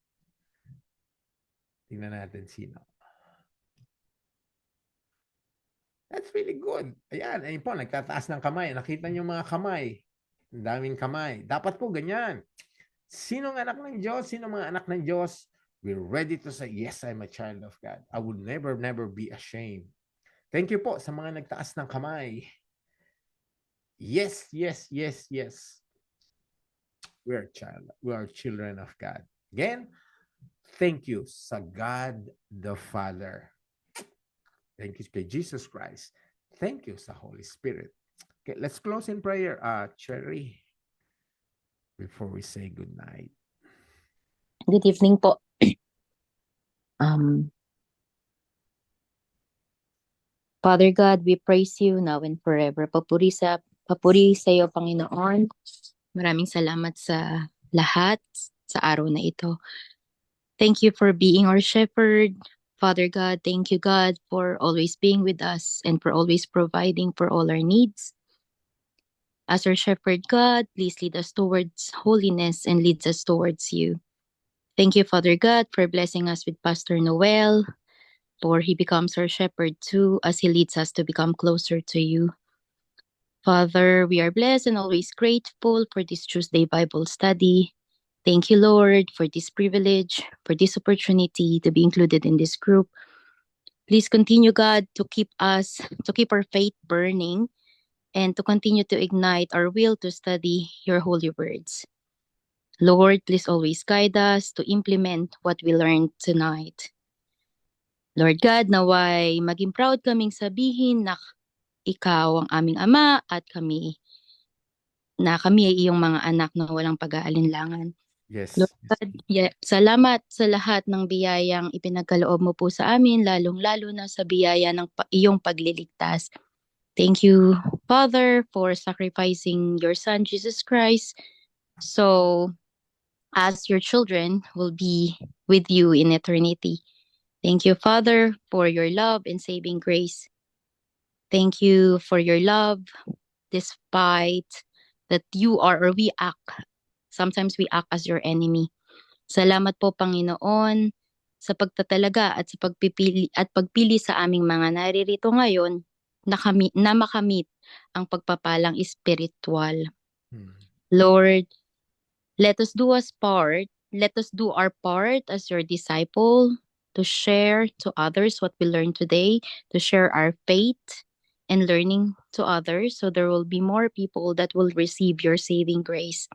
S1: Tingnan natin sino. That's really good. Ayun po, nagtataas ng kamay. Nakita niyo mga kamay. Ang daming kamay. Dapat po ganyan. Sinong anak ng Diyos? Sinong mga anak ng Diyos? We're ready to say, yes, I'm a child of God. I would never be ashamed. Thank you po sa mga nagtaas ng kamay. Yes, yes, yes, yes. We are children of God. Again, thank you sa God the Father. Thank you kay Jesus Christ. Thank you sa Holy Spirit. Okay, let's close in prayer. Cherry, before we say good night.
S2: Good evening po. Father God, we praise you now and forever. Papuri sa iyo, Panginoon. Maraming salamat sa lahat sa araw na ito. Thank you for being our shepherd. Father God, thank you, God, for always being with us and for always providing for all our needs. As our shepherd, God, please lead us towards holiness and leads us towards you. Thank you, Father God, for blessing us with Pastor Noel, for he becomes our shepherd too, as he leads us to become closer to you. Father, we are blessed and always grateful for this Tuesday Bible study. Thank you, Lord, for this privilege, for this opportunity to be included in this group. Please continue, God, to keep our faith burning and to continue to ignite our will to study your holy words. Lord, please always guide us to implement what we learned tonight. Lord God, naway maging proud kaming sabihin na ikaw ang aming Ama at kami na kami ay iyong mga anak na walang pag-aalinlangan.
S1: Yes.
S2: Lord God, salamat sa lahat ng biyayang ipinagkaloob mo po sa amin, lalong-lalo na sa biyaya ng iyong pagliligtas. Thank you, Father, for sacrificing your Son, Jesus Christ, so as your children will be with you in eternity. Thank you, Father, for your love and saving grace. Thank you for your love, despite that you are or we act. Sometimes we act as your enemy. Salamat po, Panginoon, sa pagtatalaga at sa pagpili sa aming mga naririto ngayon na makamit ang pagpapalang espiritual. Lord, let us do our part as your disciple to share to others what we learned today, to share our faith and learning to others, so there will be more people that will receive your saving grace.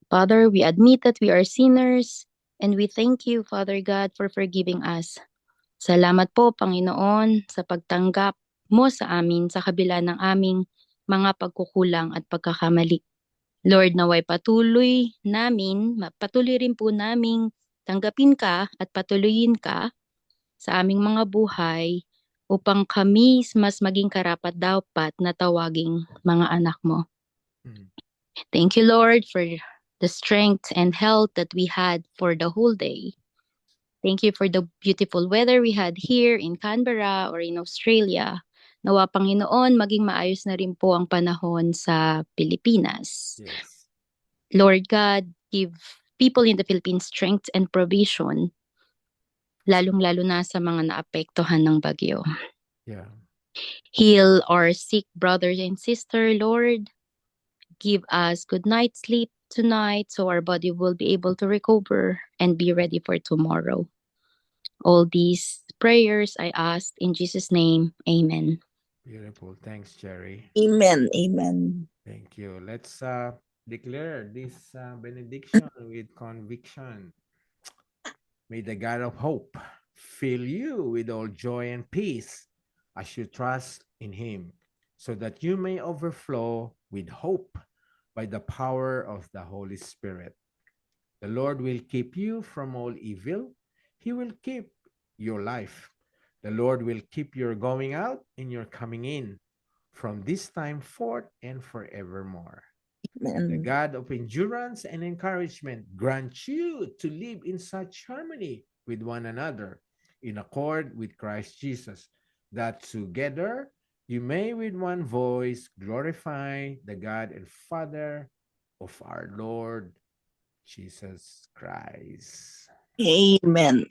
S2: Father, we admit that we are sinners and we thank you, Father God, for forgiving us. Salamat po, Panginoon, sa pagtanggap mo sa amin sa kabila ng aming mga pagkukulang at pagkakamali. Lord, naway patuloy rin po naming tanggapin ka at patuloyin ka sa aming mga buhay upang kami mas maging karapat-dapat na tawaging mga anak mo. Thank you, Lord, for the strength and health that we had for the whole day. Thank you for the beautiful weather we had here in Canberra or in Australia. Nawa, Panginoon, maging maayos na rin po ang panahon sa Pilipinas.
S1: Yes.
S2: Lord God, give people in the Philippines strength and provision, lalong-lalo na sa mga naapektuhan ng bagyo.
S1: Yeah.
S2: Heal our sick brothers and sisters, Lord. Give us good night's sleep tonight so our body will be able to recover and be ready for tomorrow. All these prayers I ask in Jesus' name. Amen.
S1: Beautiful. Thanks, Jerry.
S3: Amen. Amen.
S1: Thank you. Let's declare this benediction with conviction. May the God of hope fill you with all joy and peace as you trust in him, so that you may overflow with hope by the power of the Holy Spirit. The Lord will keep you from all evil. He will keep your life. The Lord will keep your going out and your coming in from this time forth and forevermore. The
S3: Amen.
S1: God of endurance and encouragement grant you to live in such harmony with one another, in accord with Christ Jesus, that together you may with one voice glorify the God and Father of our Lord Jesus Christ.
S3: Amen. Amen.